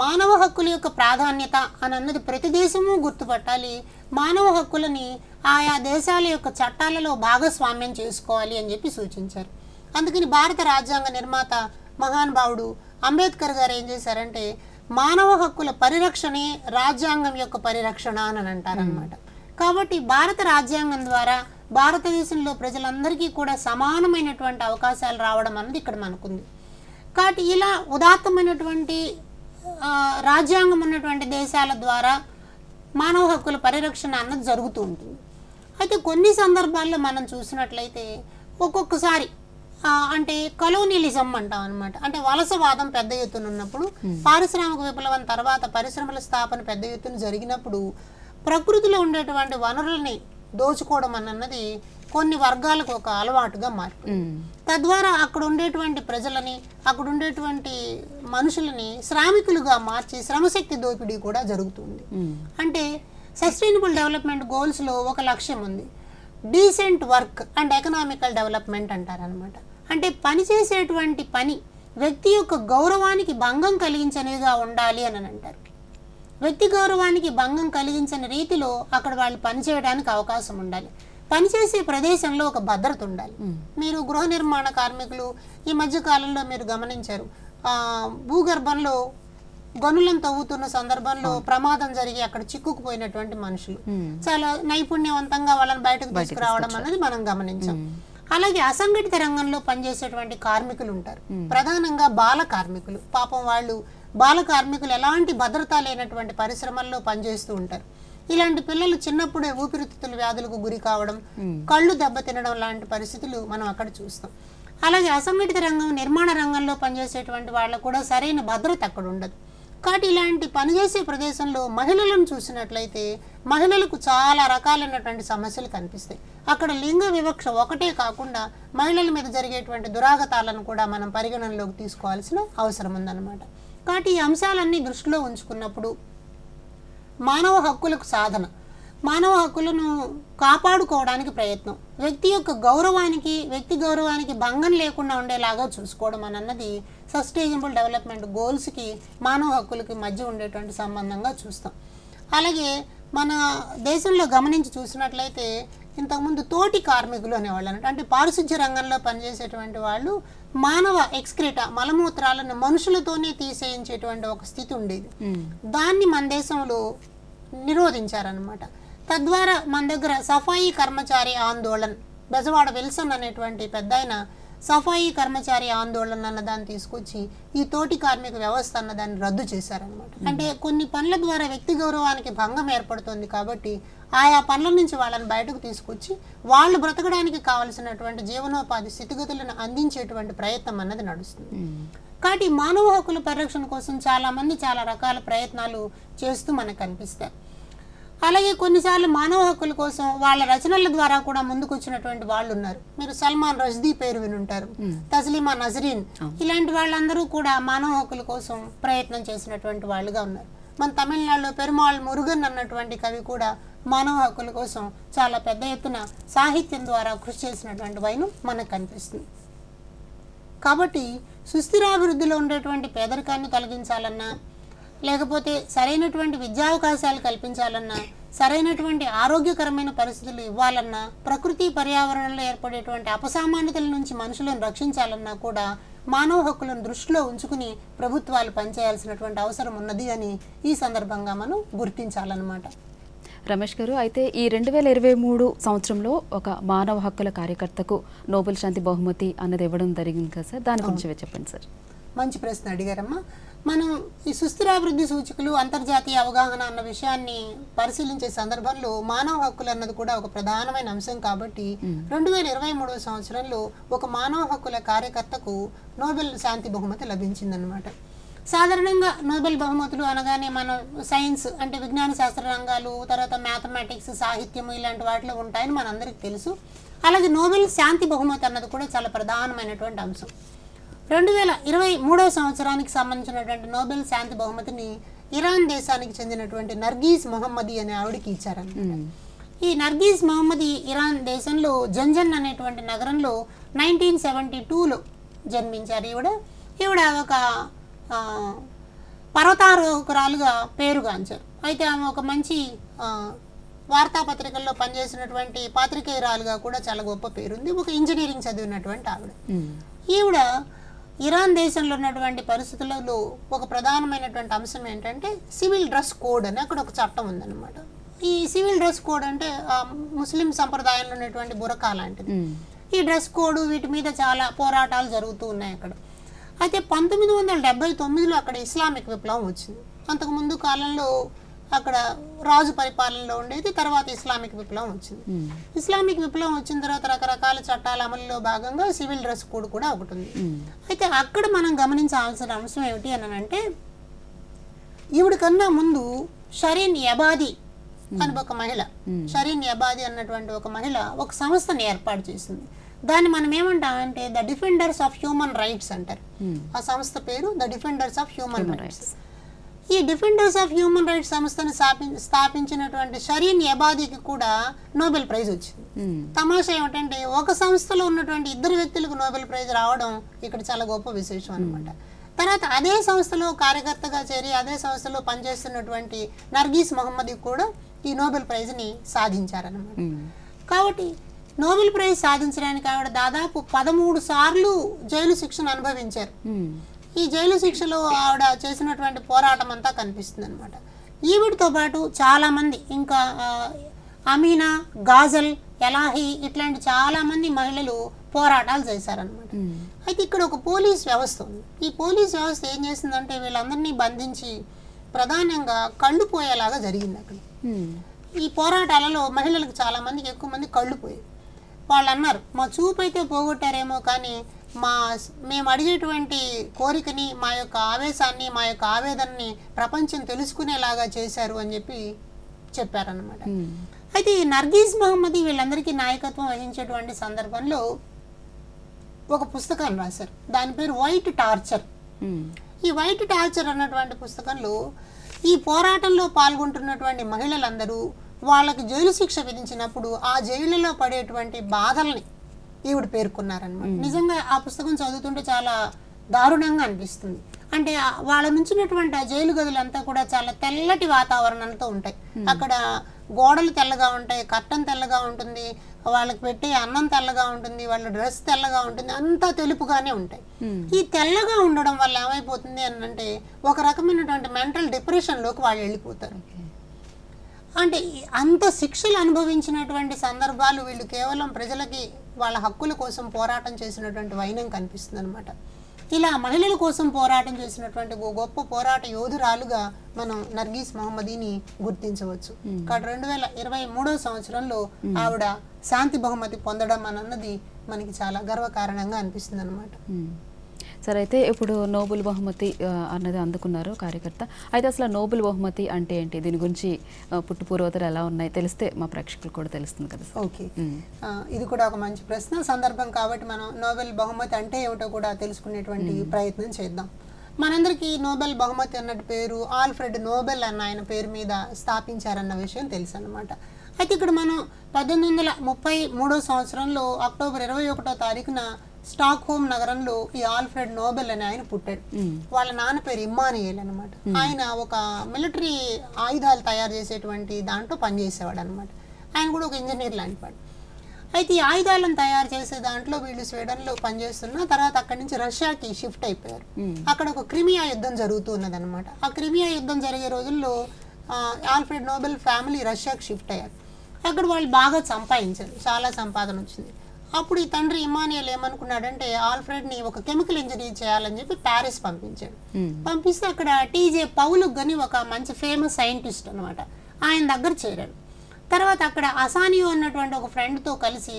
మానవ హక్కుల యొక్క ప్రాధాన్యత అని అన్నది ప్రతి దేశము గుర్తుపట్టాలి, మానవ హక్కులని ఆయా దేశాల యొక్క చట్టాలలో భాగస్వామ్యం చేసుకోవాలి అని చెప్పి సూచించారు. అందుకని భారత రాజ్యాంగ నిర్మాత మహానుభావుడు అంబేద్కర్ గారు ఏం చేశారంటే మానవ హక్కుల పరిరక్షణే రాజ్యాంగం యొక్క పరిరక్షణ అని అంటారనమాట. కాబట్టి భారత రాజ్యాంగం ద్వారా భారతదేశంలో ప్రజలందరికీ కూడా సమానమైనటువంటి అవకాశాలు రావడం అన్నది ఇక్కడ మనకుంది. కాబట్టి ఇలా ఉదాత్తమైనటువంటి రాజ్యాంగం ఉన్నటువంటి దేశాల ద్వారా మానవ హక్కుల పరిరక్షణ అన్నది జరుగుతూ ఉంటుంది. అయితే కొన్ని సందర్భాల్లో మనం చూసినట్లయితే ఒక్కొక్కసారి అంటే కలోనియలిజం అంటాం అనమాట. అంటే వలసవాదం పెద్ద ఎత్తున ఉన్నప్పుడు, పారిశ్రామిక విప్లవం తర్వాత పరిశ్రమల స్థాపన పెద్ద ఎత్తున జరిగినప్పుడు ప్రకృతిలో ఉండేటువంటి వనరులని దోచుకోవడం అన్నది కొన్ని వర్గాలకు ఒక అలవాటుగా మారిపోయింది. తద్వారా అక్కడ ఉండేటువంటి ప్రజలని, అక్కడ ఉండేటువంటి మనుషులని శ్రామికులుగా మార్చి శ్రమశక్తి దోపిడీ కూడా జరుగుతుంది. అంటే సస్టైనబుల్ డెవలప్మెంట్ గోల్స్లో ఒక లక్ష్యం ఉంది, decent work and economical development అంటారనమాట. అంటే పనిచేసేటువంటి పని వ్యక్తి యొక్క గౌరవానికి భంగం కలిగించనిదిగా ఉండాలి అని అంటారు. వ్యక్తి గౌరవానికి భంగం కలిగించని రీతిలో అక్కడ వాళ్ళు పనిచేయడానికి అవకాశం ఉండాలి. పనిచేసే ప్రదేశంలో ఒక భద్రత ఉండాలి. మీరు గృహ నిర్మాణ కార్మికులు ఈ మధ్య కాలంలో మీరు గమనించారు, భూగర్భంలో గనులను తవ్వుతున్న సందర్భంలో ప్రమాదం జరిగి అక్కడ చిక్కుకుపోయినటువంటి మనుషులు చాలా నైపుణ్యవంతంగా వాళ్ళని బయటకు తీసుకురావడం అనేది మనం గమనించాం. అలాగే అసంఘటిత రంగంలో పనిచేసేటువంటి కార్మికులు ఉంటారు, ప్రధానంగా బాల కార్మికులు. పాపం వాళ్ళు బాల కార్మికులు ఎలాంటి భద్రత లేనటువంటి పరిశ్రమల్లో పనిచేస్తూ ఉంటారు. ఇలాంటి పిల్లలు చిన్నప్పుడే ఊపిరితిత్తుల వ్యాధులకు గురి కావడం, కళ్ళు దెబ్బతినడం లాంటి పరిస్థితులు మనం అక్కడ చూస్తాం. అలాగే అసంఘటిత రంగం, నిర్మాణ రంగంలో పనిచేసేటువంటి వాళ్ళకు కూడా సరైన భద్రత అక్కడ ఉండదు. కాబట్టి ఇలాంటి పనిచేసే ప్రదేశంలో మహిళలను చూసినట్లయితే మహిళలకు చాలా రకాలైనటువంటి సమస్యలు కనిపిస్తాయి. అక్కడ లింగ వివక్ష ఒకటే కాకుండా మహిళల మీద జరిగేటువంటి దురాగతాలను కూడా మనం పరిగణనలోకి తీసుకోవాల్సిన అవసరం ఉందన్నమాట. కాబట్టి ఈ అంశాలన్నీ దృష్టిలో ఉంచుకున్నప్పుడు మానవ హక్కులకు సాధన, మానవ హక్కులను కాపాడుకోవడానికి ప్రయత్నం, వ్యక్తి యొక్క గౌరవానికి, వ్యక్తి గౌరవానికి భంగం లేకుండా ఉండేలాగా చూసుకోవడం అన్నది సస్టైనబుల్ డెవలప్మెంట్ గోల్స్కి మానవ హక్కులకి మధ్య ఉండేటువంటి సంబంధంగా చూస్తాం. అలాగే మన దేశంలో గమనించి చూసినట్లయితే ఇంతకుముందు తోటి కార్మికులు అనేవాళ్ళు అన్నట్టు, అంటే పారిశుధ్య రంగంలో పనిచేసేటువంటి వాళ్ళు మానవ ఎక్స్క్రీటా మలమూత్రాలను మనుషులతోనే తీసేయించేటువంటి ఒక స్థితి ఉండేది. దాన్ని మన దేశంలో నిరోధించారనమాట. తద్వారా మన దగ్గర సఫాయి కర్మచారి ఆందోళన్, బెజవాడ విల్సన్ అనేటువంటి పెద్ద ఆయన సఫాయి కర్మచారి ఆందోళన అన్న దాన్ని తీసుకొచ్చి ఈ తోటి కార్మిక వ్యవస్థ అన్న దాన్ని రద్దు చేశారనమాట. అంటే కొన్ని పనుల ద్వారా వ్యక్తి గౌరవానికి భంగం ఏర్పడుతుంది కాబట్టి ఆయా పనుల నుంచి వాళ్ళని బయటకు తీసుకొచ్చి వాళ్ళు బ్రతకడానికి కావలసినటువంటి జీవనోపాధి స్థితిగతులను అందించేటువంటి ప్రయత్నం అన్నది నడుస్తుంది. కాబట్టి మానవ హక్కుల పరిరక్షణ కోసం చాలామంది చాలా రకాల ప్రయత్నాలు చేస్తూ మనకు కనిపిస్తాయి. అలాగే కొన్నిసార్లు మానవ హక్కుల కోసం వాళ్ళ రచనల ద్వారా కూడా ముందుకు వచ్చినటువంటి వాళ్ళు ఉన్నారు. మీరు సల్మాన్ రష్దీ పేరు వినుంటారు, తస్లీమా నజరీన్, ఇలాంటి వాళ్ళందరూ కూడా మానవ హక్కుల కోసం ప్రయత్నం చేసినటువంటి వాళ్ళుగా ఉన్నారు. మన తమిళనాడులో పెరుమాళ్ మురుగన్ అన్నటువంటి కవి కూడా మానవ హక్కుల కోసం చాలా పెద్ద ఎత్తున సాహిత్యం ద్వారా కృషి చేసినటువంటి వైనం మనకు కనిపిస్తుంది. కాబట్టి సుస్థిరాభివృద్ధిలో ఉండేటువంటి పేదరికాన్ని తొలగించాలన్నా, లేకపోతే సరైనటువంటి విద్యావకాశాలు కల్పించాలన్నా, సరైనటువంటి ఆరోగ్యకరమైన పరిస్థితులు ఇవ్వాలన్నా, ప్రకృతి పర్యావరణంలో ఏర్పడేటువంటి అపసామాన్యతల నుంచి మనుషులను రక్షించాలన్నా కూడా మానవ హక్కులను దృష్టిలో ఉంచుకుని ప్రభుత్వాలు పనిచేయాల్సినటువంటి అవసరం ఉన్నది అని ఈ సందర్భంగా మనం గుర్తించాలన్నమాట. రమేష్ గారు, అయితే ఈ 2023 సంవత్సరంలో ఒక మానవ హక్కుల కార్యకర్తకు నోబెల్ శాంతి బహుమతి అన్నది ఇవ్వడం జరిగింది కదా సార్, దాని గురించి చెప్పండి సార్. మంచి ప్రశ్న అడిగారమ్మా. మనం ఈ సుస్థిరాభివృద్ధి సూచికలు, అంతర్జాతీయ అవగాహన అన్న విషయాన్ని పరిశీలించే సందర్భంలో మానవ హక్కులు అన్నది కూడా ఒక ప్రధానమైన అంశం. కాబట్టి 2023 సంవత్సరంలో ఒక మానవ హక్కుల కార్యకర్తకు నోబెల్ శాంతి బహుమతి లభించిందనమాట. సాధారణంగా నోబెల్ బహుమతులు అనగానే మనం సైన్స్ అంటే విజ్ఞాన శాస్త్ర రంగాలు, తర్వాత మ్యాథమెటిక్స్, సాహిత్యము ఇలాంటి వాటిలో ఉంటాయని మనందరికీ తెలుసు. అలాగే నోబెల్ శాంతి బహుమతి అన్నది కూడా చాలా ప్రధానమైనటువంటి అంశం. 2023 సంవత్సరానికి సంబంధించినటువంటి నోబెల్ శాంతి బహుమతిని ఇరాన్ దేశానికి చెందినటువంటి నర్గీస్ మొహమ్మదీ అనే ఆవిడకి ఇచ్చారన్నమాట. ఈ నర్గీస్ మొహమ్మదీ ఇరాన్ దేశంలో జంజన్ అనేటువంటి నగరంలో 1972లో జన్మించారు. ఈవిడ ఒక పర్వతారోహకురాలుగా పేరుగాంచారు. అయితే ఆమె ఒక మంచి వార్తాపత్రికల్లో పనిచేసినటువంటి పాత్రికేయురాలుగా కూడా చాలా గొప్ప పేరుంది. ఒక ఇంజనీరింగ్ చదివినటువంటి ఆవిడ. ఈవిడ ఇరాన్ దేశంలో ఉన్నటువంటి పరిస్థితులలో ఒక ప్రధానమైనటువంటి అంశం ఏంటంటే సివిల్ డ్రెస్ కోడ్ అని అక్కడ ఒక చట్టం ఉందన్నమాట. ఈ సివిల్ డ్రెస్ కోడ్ అంటే ముస్లిం సంప్రదాయంలో ఉన్నటువంటి బురకా లాంటిది. ఈ డ్రెస్ కోడ్ వీటి మీద చాలా పోరాటాలు జరుగుతూ ఉన్నాయి అక్కడ. అయితే 1979లో అక్కడ ఇస్లామిక్ విప్లవం వచ్చింది. అంతకుముందు కాలంలో అక్కడ రాజు పరిపాలనలో ఉండేది, తర్వాత ఇస్లామిక్ విప్లవం వచ్చింది. ఇస్లామిక్ విప్లవం వచ్చిన తర్వాత రకరకాల చట్టాల అమలులో భాగంగా సివిల్ డ్రెస్ కోడ్ కూడా ఒకటి ఉంది. అయితే అక్కడ మనం గమనించాల్సిన అంశం ఏమిటి అని అంటే, ఈవిడ కన్నా ముందు షరీన్ ఎబాది అని ఒక మహిళ, షరీన్ ఎబాది అన్నటువంటి ఒక మహిళ ఒక సంస్థని ఏర్పాటు చేసింది. దాన్ని మనం ఏమంటామంటే the defenders of human rights అంటారు. ఆ సంస్థ పేరు the defenders of human rights. ఈ డిఫెండర్స్ ఆఫ్ హ్యూమన్ రైట్స్ సంస్థను స్థాపించినటువంటి షరీన్ ఎబాదీకి కూడా నోబెల్ ప్రైజ్ వచ్చింది. తమాషా ఏమిటంటే ఒక సంస్థలో ఉన్నటువంటి ఇద్దరు వ్యక్తులకు నోబెల్ ప్రైజ్ రావడం ఇక్కడ చాలా గొప్ప విశేషం అనమాట. తర్వాత అదే సంస్థలో కార్యకర్తగా చేరి అదే సంస్థలో పనిచేస్తున్నటువంటి నర్గీస్ మహమ్మదీ కూడా ఈ నోబెల్ ప్రైజ్ని సాధించారనమాట. కాబట్టి నోబెల్ ప్రైజ్ సాధించడానికి ఆవిడ దాదాపు 13 సార్లు జైలు శిక్షను అనుభవించారు. ఈ జైలు శిక్షలో ఆవిడ చేసినటువంటి పోరాటం అంతా కనిపిస్తుంది అనమాట. ఈవిడతో పాటు చాలామంది, ఇంకా అమీనా, గాజల్, ఎలాహి ఇట్లాంటి చాలామంది మహిళలు పోరాటాలు చేశారనమాట. అయితే ఇక్కడ ఒక పోలీస్ వ్యవస్థ ఉంది. ఈ పోలీస్ వ్యవస్థ ఏం చేసిందంటే వీళ్ళందరినీ బంధించి ప్రధానంగా కళ్ళు పోయేలాగా జరిగింది అక్కడ. ఈ పోరాటాలలో మహిళలకు చాలామందికి ఎక్కువ మంది కళ్ళు పోయాయి. వాళ్ళు అన్నారు, మా చూపు అయితే పోగొట్టారేమో కానీ మేము అడిగేటువంటి కోరికని, మా యొక్క ఆవేశాన్ని, మా యొక్క ఆవేదనని ప్రపంచం తెలుసుకునేలాగా చేశారు అని చెప్పారనమాట. అయితే ఈ నర్గీస్ మహమ్మదీ వీళ్ళందరికీ నాయకత్వం వహించేటువంటి సందర్భంలో ఒక పుస్తకాన్ని రాశారు. దాని పేరు వైట్ టార్చర్. ఈ వైట్ టార్చర్ అన్నటువంటి పుస్తకంలో ఈ పోరాటంలో పాల్గొంటున్నటువంటి మహిళలందరూ వాళ్ళకి జైలు శిక్ష విధించినప్పుడు ఆ జైలులో పడేటువంటి బాధల్ని ఈవిడ పేర్కొన్నారనమాట. నిజంగా ఆ పుస్తకం చదువుతుంటే చాలా దారుణంగా అనిపిస్తుంది. అంటే వాళ్ళ నుంచినటువంటి ఆ జైలు గదులంతా కూడా చాలా తెల్లటి వాతావరణంతో ఉంటాయి. అక్కడ గోడలు తెల్లగా ఉంటాయి, కర్టన్ తెల్లగా ఉంటుంది, వాళ్ళకి పెట్టే అన్నం తెల్లగా ఉంటుంది, వాళ్ళ డ్రెస్ తెల్లగా ఉంటుంది, అంతా తెలుపుగానే ఉంటాయి. ఈ తెల్లగా ఉండడం వల్ల ఏమైపోతుంది అని అంటే ఒక రకమైనటువంటి మెంటల్ డిప్రెషన్లోకి వాళ్ళు వెళ్ళిపోతారు. అంటే అంత శిక్షలు అనుభవించినటువంటి సందర్భాలు వీళ్ళు కేవలం ప్రజలకి వాళ్ళ హక్కుల కోసం పోరాటం చేసినటువంటి వైనం కనిపిస్తుంది అనమాట. ఇలా మహిళల కోసం పోరాటం చేసినటువంటి గొప్ప పోరాట యోధురాలుగా మనం నర్గీస్ మహమ్మదీని గుర్తించవచ్చు. కాబట్టి 2023 సంవత్సరంలో ఆవిడ శాంతి బహుమతి పొందడం అన్నది మనకి చాలా గర్వకారణంగా అనిపిస్తుంది అనమాట. సరే, అయితే ఇప్పుడు నోబెల్ బహుమతి అన్నది అందుకున్నారు కార్యకర్త. అయితే అసలు నోబెల్ బహుమతి అంటే ఏంటి, దీని గురించి పుట్టు పూర్వతలు ఎలా ఉన్నాయి తెలిస్తే మా ప్రేక్షకులు కూడా తెలుస్తుంది కదా. ఓకే, ఇది కూడా ఒక మంచి ప్రశ్న. సందర్భం కాబట్టి మనం నోబెల్ బహుమతి అంటే ఏమిటో కూడా తెలుసుకునేటువంటి ప్రయత్నం చేద్దాం. మనందరికీ నోబెల్ బహుమతి అన్నట్టు పేరు ఆల్ఫ్రెడ్ నోబెల్ అన్న ఆయన పేరు మీద స్థాపించారన్న విషయం తెలుసు అన్నమాట. అయితే ఇక్కడ మనం 1833 సంవత్సరంలో అక్టోబర్ 21వ తారీఖున స్టాక్హోమ్ నగరంలో ఈ ఆల్ఫ్రెడ్ నోబెల్ అని ఆయన పుట్టాడు. వాళ్ళ నాన్న పేరు ఇమ్మానియేల్ అనమాట. ఆయన ఒక మిలిటరీ ఆయుధాలు తయారు చేసేటువంటి దాంట్లో పనిచేసేవాడు అనమాట. ఆయన కూడా ఒక ఇంజనీర్ లాంటి వాడు. అయితే ఈ ఆయుధాలను తయారు చేసే దాంట్లో వీళ్ళు స్వీడన్లో పనిచేస్తున్న తర్వాత అక్కడి నుంచి రష్యాకి షిఫ్ట్ అయిపోయారు. అక్కడ ఒక క్రిమియా యుద్ధం జరుగుతున్నది అనమాట. ఆ క్రిమియా యుద్ధం జరిగే రోజుల్లో ఆల్ఫ్రెడ్ నోబెల్ ఫ్యామిలీ రష్యాకి షిఫ్ట్ అయ్యారు. అక్కడ వాళ్ళు బాగా సంపాదించారు, చాలా సంపాదన వచ్చింది. అప్పుడు ఈ తండ్రి ఇమానియల్ ఏమనుకున్నాడంటే ఆల్ఫ్రెడ్ని ఒక కెమికల్ ఇంజనీర్ చేయాలని చెప్పి ప్యారిస్ పంపించాడు. పంపిస్తే అక్కడ టీజే పౌలుక్ అని ఒక మంచి ఫేమస్ సైంటిస్ట్ అనమాట, ఆయన దగ్గర చేరాడు. తర్వాత అక్కడ అసానియో అన్నటువంటి ఒక ఫ్రెండ్తో కలిసి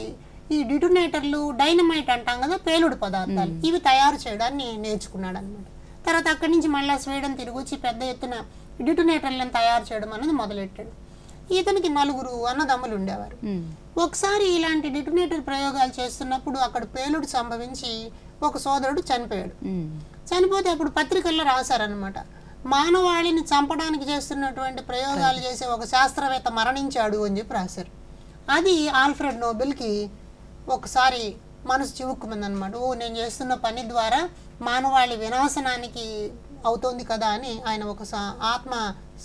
ఈ డిటోనేటర్లు, డైనమైట్ అంటాం కదా, పేలుడు పదార్థాలు, ఇవి తయారు చేయడాన్ని నేర్చుకున్నాడు అనమాట. తర్వాత అక్కడి నుంచి మళ్ళీ స్వీడన్ తిరిగి వచ్చి పెద్ద ఎత్తున డిటోనేటర్లను తయారు చేయడం అనేది మొదలెట్టాడు. ఇతనికి 4 అన్నదమ్ములు ఉండేవారు. ఒకసారి ఇలాంటి డిటోనేటర్ ప్రయోగాలు చేస్తున్నప్పుడు అక్కడ పేలుడు సంభవించి ఒక సోదరుడు చనిపోయాడు. చనిపోతే అప్పుడు పత్రికల్లో రాశారనమాట, మానవాళిని చంపడానికి చేస్తున్నటువంటి ప్రయోగాలు చేసే ఒక శాస్త్రవేత్త మరణించాడు అని చెప్పి రాశారు. అది ఆల్ఫ్రెడ్ నోబెల్కి ఒకసారి మనసు చివుక్కుమందనమాట. నేను చేస్తున్న పని ద్వారా మానవాళి వినాశనానికి అవుతోంది కదా అని ఆయన ఒక ఆత్మ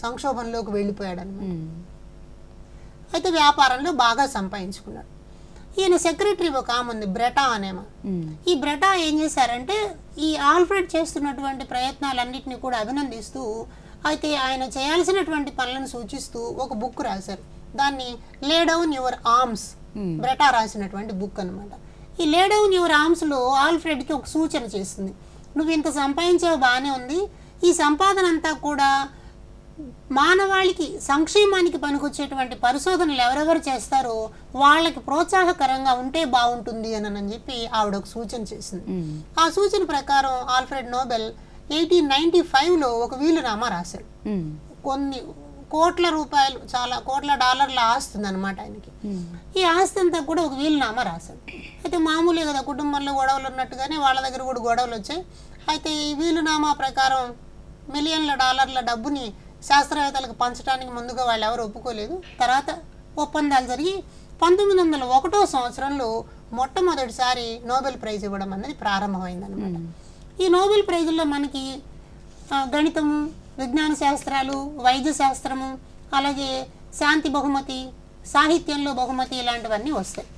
సంక్షోభంలోకి వెళ్ళిపోయాడు అనమాట. అయితే వ్యాపారంలో బాగా సంపాదించుకున్నాడు. ఈయన సెక్రటరీ ఒక ఆమె ఉంది, బ్రెటా అనేమో. ఈ బ్రెటా ఏం చేశారంటే ఈ ఆల్ఫ్రెడ్ చేస్తున్నటువంటి ప్రయత్నాలన్నింటినీ కూడా అభినందిస్తూ, అయితే ఆయన చేయాల్సినటువంటి పనులను సూచిస్తూ ఒక బుక్ రాశారు. దాన్ని లే డౌన్ యువర్ ఆర్మ్స్, బ్రెటా రాసినటువంటి బుక్ అనమాట. ఈ లే డౌన్ యువర్ ఆర్మ్స్లో ఆల్ఫ్రెడ్కి ఒక సూచన చేస్తుంది. నువ్వు ఇంత సంపాదించావు, బాగానే ఉంది, ఈ సంపాదన అంతా కూడా మానవాళికి సంక్షేమానికి పనికొచ్చేటువంటి పరిశోధనలు ఎవరెవరు చేస్తారో వాళ్ళకి ప్రోత్సాహకరంగా ఉంటే బాగుంటుంది అని చెప్పి ఆవిడ ఒక సూచన చేసింది. ఆ సూచన ప్రకారం ఆల్ఫ్రెడ్ నోబెల్ 1895లో ఒక వీలునామా రాశారు. కొన్ని కోట్ల రూపాయలు, చాలా కోట్ల డాలర్ల ఆస్తి ఉందన్నమాట ఆయనకి. ఈ ఆస్తి అంతా కూడా ఒక వీలునామా రాశారు. అయితే మామూలే కదా, కుటుంబంలో గొడవలు ఉన్నట్టుగానే వాళ్ళ దగ్గర కూడా గొడవలు వచ్చాయి. అయితే ఈ వీలునామా ప్రకారం మిలియన్ల డాలర్ల డబ్బుని శాస్త్రవేత్తలకు పంచడానికి ముందుగా వాళ్ళు ఎవరు ఒప్పుకోలేదు. తర్వాత ఒప్పందాలు జరిగి 1901 సంవత్సరంలో మొట్టమొదటిసారి నోబెల్ ప్రైజ్ ఇవ్వడం అనేది ప్రారంభమైందనమాట. ఈ నోబెల్ ప్రైజుల్లో మనకి గణితము, విజ్ఞాన శాస్త్రాలు, వైద్య శాస్త్రము, అలాగే శాంతి బహుమతి, సాహిత్యంలో బహుమతి ఇలాంటివన్నీ వస్తాయి.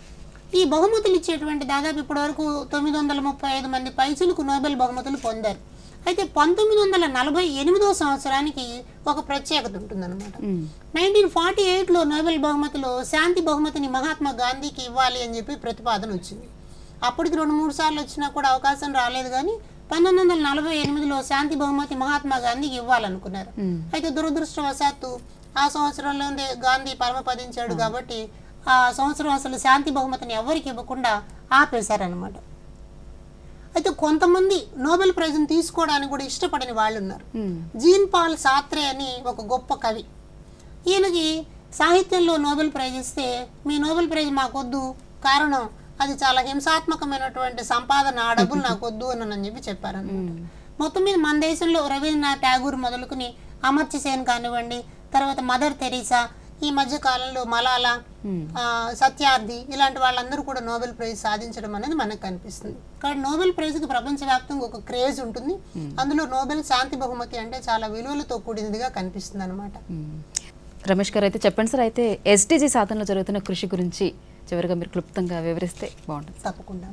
ఈ బహుమతులు ఇచ్చేటువంటి దాదాపు ఇప్పటివరకు 935 మంది పైచులకు నోబెల్ బహుమతులు పొందారు. అయితే 1948 సంవత్సరానికి ఒక ప్రత్యేకత ఉంటుందన్నమాట. 1948లో నోబెల్ బహుమతిలో శాంతి బహుమతిని మహాత్మా గాంధీకి ఇవ్వాలి అని చెప్పి ప్రతిపాదన వచ్చింది. అప్పటికి 2-3 సార్లు వచ్చినా కూడా అవకాశం రాలేదు. కానీ 1948లో శాంతి బహుమతి మహాత్మా గాంధీకి ఇవ్వాలనుకున్నారు. అయితే దురదృష్టవశాత్తు ఆ సంవత్సరంలోనే గాంధీ పరమపదించాడు కాబట్టి ఆ సంవత్సరం అసలు శాంతి బహుమతిని ఎవరికి ఇవ్వకుండా ఆపేశారనమాట. అయితే కొంతమంది నోబెల్ ప్రైజ్ని తీసుకోవడానికి కూడా ఇష్టపడని వాళ్ళు ఉన్నారు. జీన్ పాల్ సాత్రే అని ఒక గొప్ప కవి. ఈయనకి సాహిత్యంలో నోబెల్ ప్రైజ్ ఇస్తే, మీ నోబెల్ ప్రైజ్ మాకొద్దు, కారణం అది చాలా హింసాత్మకమైనటువంటి సంపాదన, ఆ డబ్బులు నాకొద్దు అని చెప్పి చెప్పారన్నమాట. మొత్తం మీద మన దేశంలో రవీంద్రనాథ్ ఠాగూర్ మొదలుకుని అమర్త్య సేన్ కానివ్వండి, తర్వాత మదర్ తెరీసా, ఈ మధ్య కాలంలో మలాలా, సత్యార్థి, ఇలాంటి వాళ్ళందరూ కూడా నోబెల్ ప్రైజ్ సాధించడం అనేది మనకు కనిపిస్తుంది. కాబట్టి నోబెల్ ప్రైజ్కి ప్రపంచవ్యాప్తంగా ఒక క్రేజ్ ఉంటుంది. అందులో నోబెల్ శాంతి బహుమతి అంటే చాలా విలువలతో కూడినదిగా కనిపిస్తుంది అనమాట. రమేష్ గారు, అయితే చెప్పండి సార్, అయితే ఎస్డీజీ సాధనలో జరుగుతున్న కృషి గురించి చివరిగా మీరు క్లుప్తంగా వివరిస్తే బాగుంటుంది. తప్పకుండా.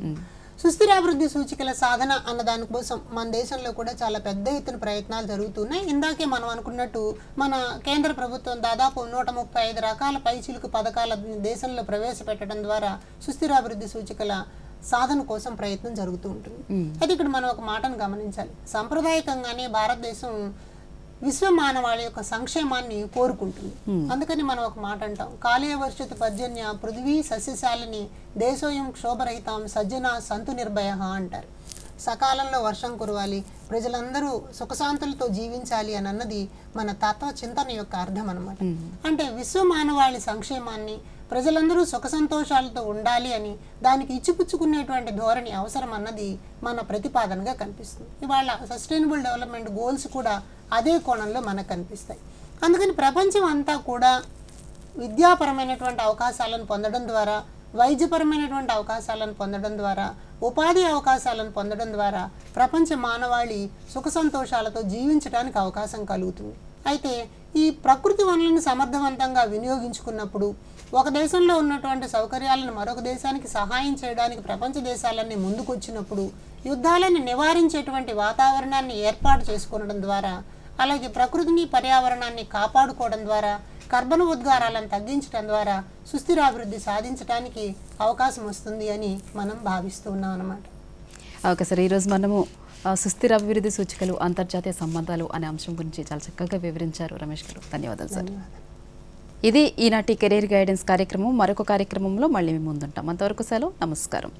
సుస్థిరాభివృద్ధి సూచికల సాధన అన్న దానికోసం మన దేశంలో కూడా చాలా పెద్ద ఎత్తున ప్రయత్నాలు జరుగుతున్నాయి. ఇందాకే మనం అనుకున్నట్టు మన కేంద్ర ప్రభుత్వం దాదాపు 135 రకాల పైచిలుకు పథకాల దేశంలో ప్రవేశపెట్టడం ద్వారా సుస్థిరాభివృద్ధి సూచికల సాధన కోసం ప్రయత్నం జరుగుతూ ఉంటుంది. అయితే ఇక్కడ మనం ఒక మాటను గమనించాలి. సాంప్రదాయకంగానే భారతదేశం విశ్వ మానవాళి యొక్క సంక్షేమాన్ని కోరుకుంటుంది. అందుకని మనం ఒక మాట అంటాం, కాళీయ వర్షిత పర్జన్య పృథివీ సస్యశాలిని దేశోయం క్షోభరహితాం సజ్జన సంతు నిర్భయ అంటారు. సకాలంలో వర్షం కురవాలి, ప్రజలందరూ సుఖశాంతులతో జీవించాలి అని అన్నది మన తత్వ చింతన యొక్క అర్థం అనమాట. అంటే విశ్వ మానవాళి సంక్షేమాన్ని, ప్రజలందరూ సుఖ సంతోషాలతో ఉండాలి అని దానికి ఇచ్చిపుచ్చుకునేటువంటి ధోరణి అవసరం అన్నది మన ప్రతిపాదనగా కనిపిస్తుంది. ఇవాళ సస్టైనబుల్ డెవలప్మెంట్ గోల్స్ కూడా అదే కోణంలో మనకు కనిపిస్తాయి. అందుకని ప్రపంచం అంతా కూడా విద్యాపరమైనటువంటి అవకాశాలను పొందడం ద్వారా, వైద్యపరమైనటువంటి అవకాశాలను పొందడం ద్వారా, ఉపాధి అవకాశాలను పొందడం ద్వారా ప్రపంచ మానవాళి సుఖ సంతోషాలతో జీవించడానికి అవకాశం కలుగుతుంది. అయితే ఈ ప్రకృతి వనరులను సమర్థవంతంగా వినియోగించుకున్నప్పుడు, ఒక దేశంలో ఉన్నటువంటి సౌకర్యాలను మరొక దేశానికి సహాయం చేయడానికి ప్రపంచ దేశాలన్నీ ముందుకొచ్చినప్పుడు, యుద్ధాలను నివారించేటువంటి వాతావరణాన్ని ఏర్పాటు చేసుకోవడం ద్వారా, అలాగే ప్రకృతిని, పర్యావరణాన్ని కాపాడుకోవడం ద్వారా, కర్బన ఉద్గారాలను తగ్గించడం ద్వారా సుస్థిరాభివృద్ధి సాధించడానికి అవకాశం వస్తుంది అని మనం భావిస్తూ ఉన్నాం అన్నమాట. ఓకే సార్, ఈరోజు మనము సుస్థిర అభివృద్ధి సూచికలు, అంతర్జాతీయ సంబంధాలు అనే అంశం గురించి చాలా చక్కగా వివరించారు రమేష్ గారు. ధన్యవాదాలు సార్. ఇది ఈనాటి కెరీర్ గైడెన్స్ కార్యక్రమం. మరొక కార్యక్రమంలో మళ్ళీ మేము ముందుంటాం. అంతవరకు సెలవు, నమస్కారం.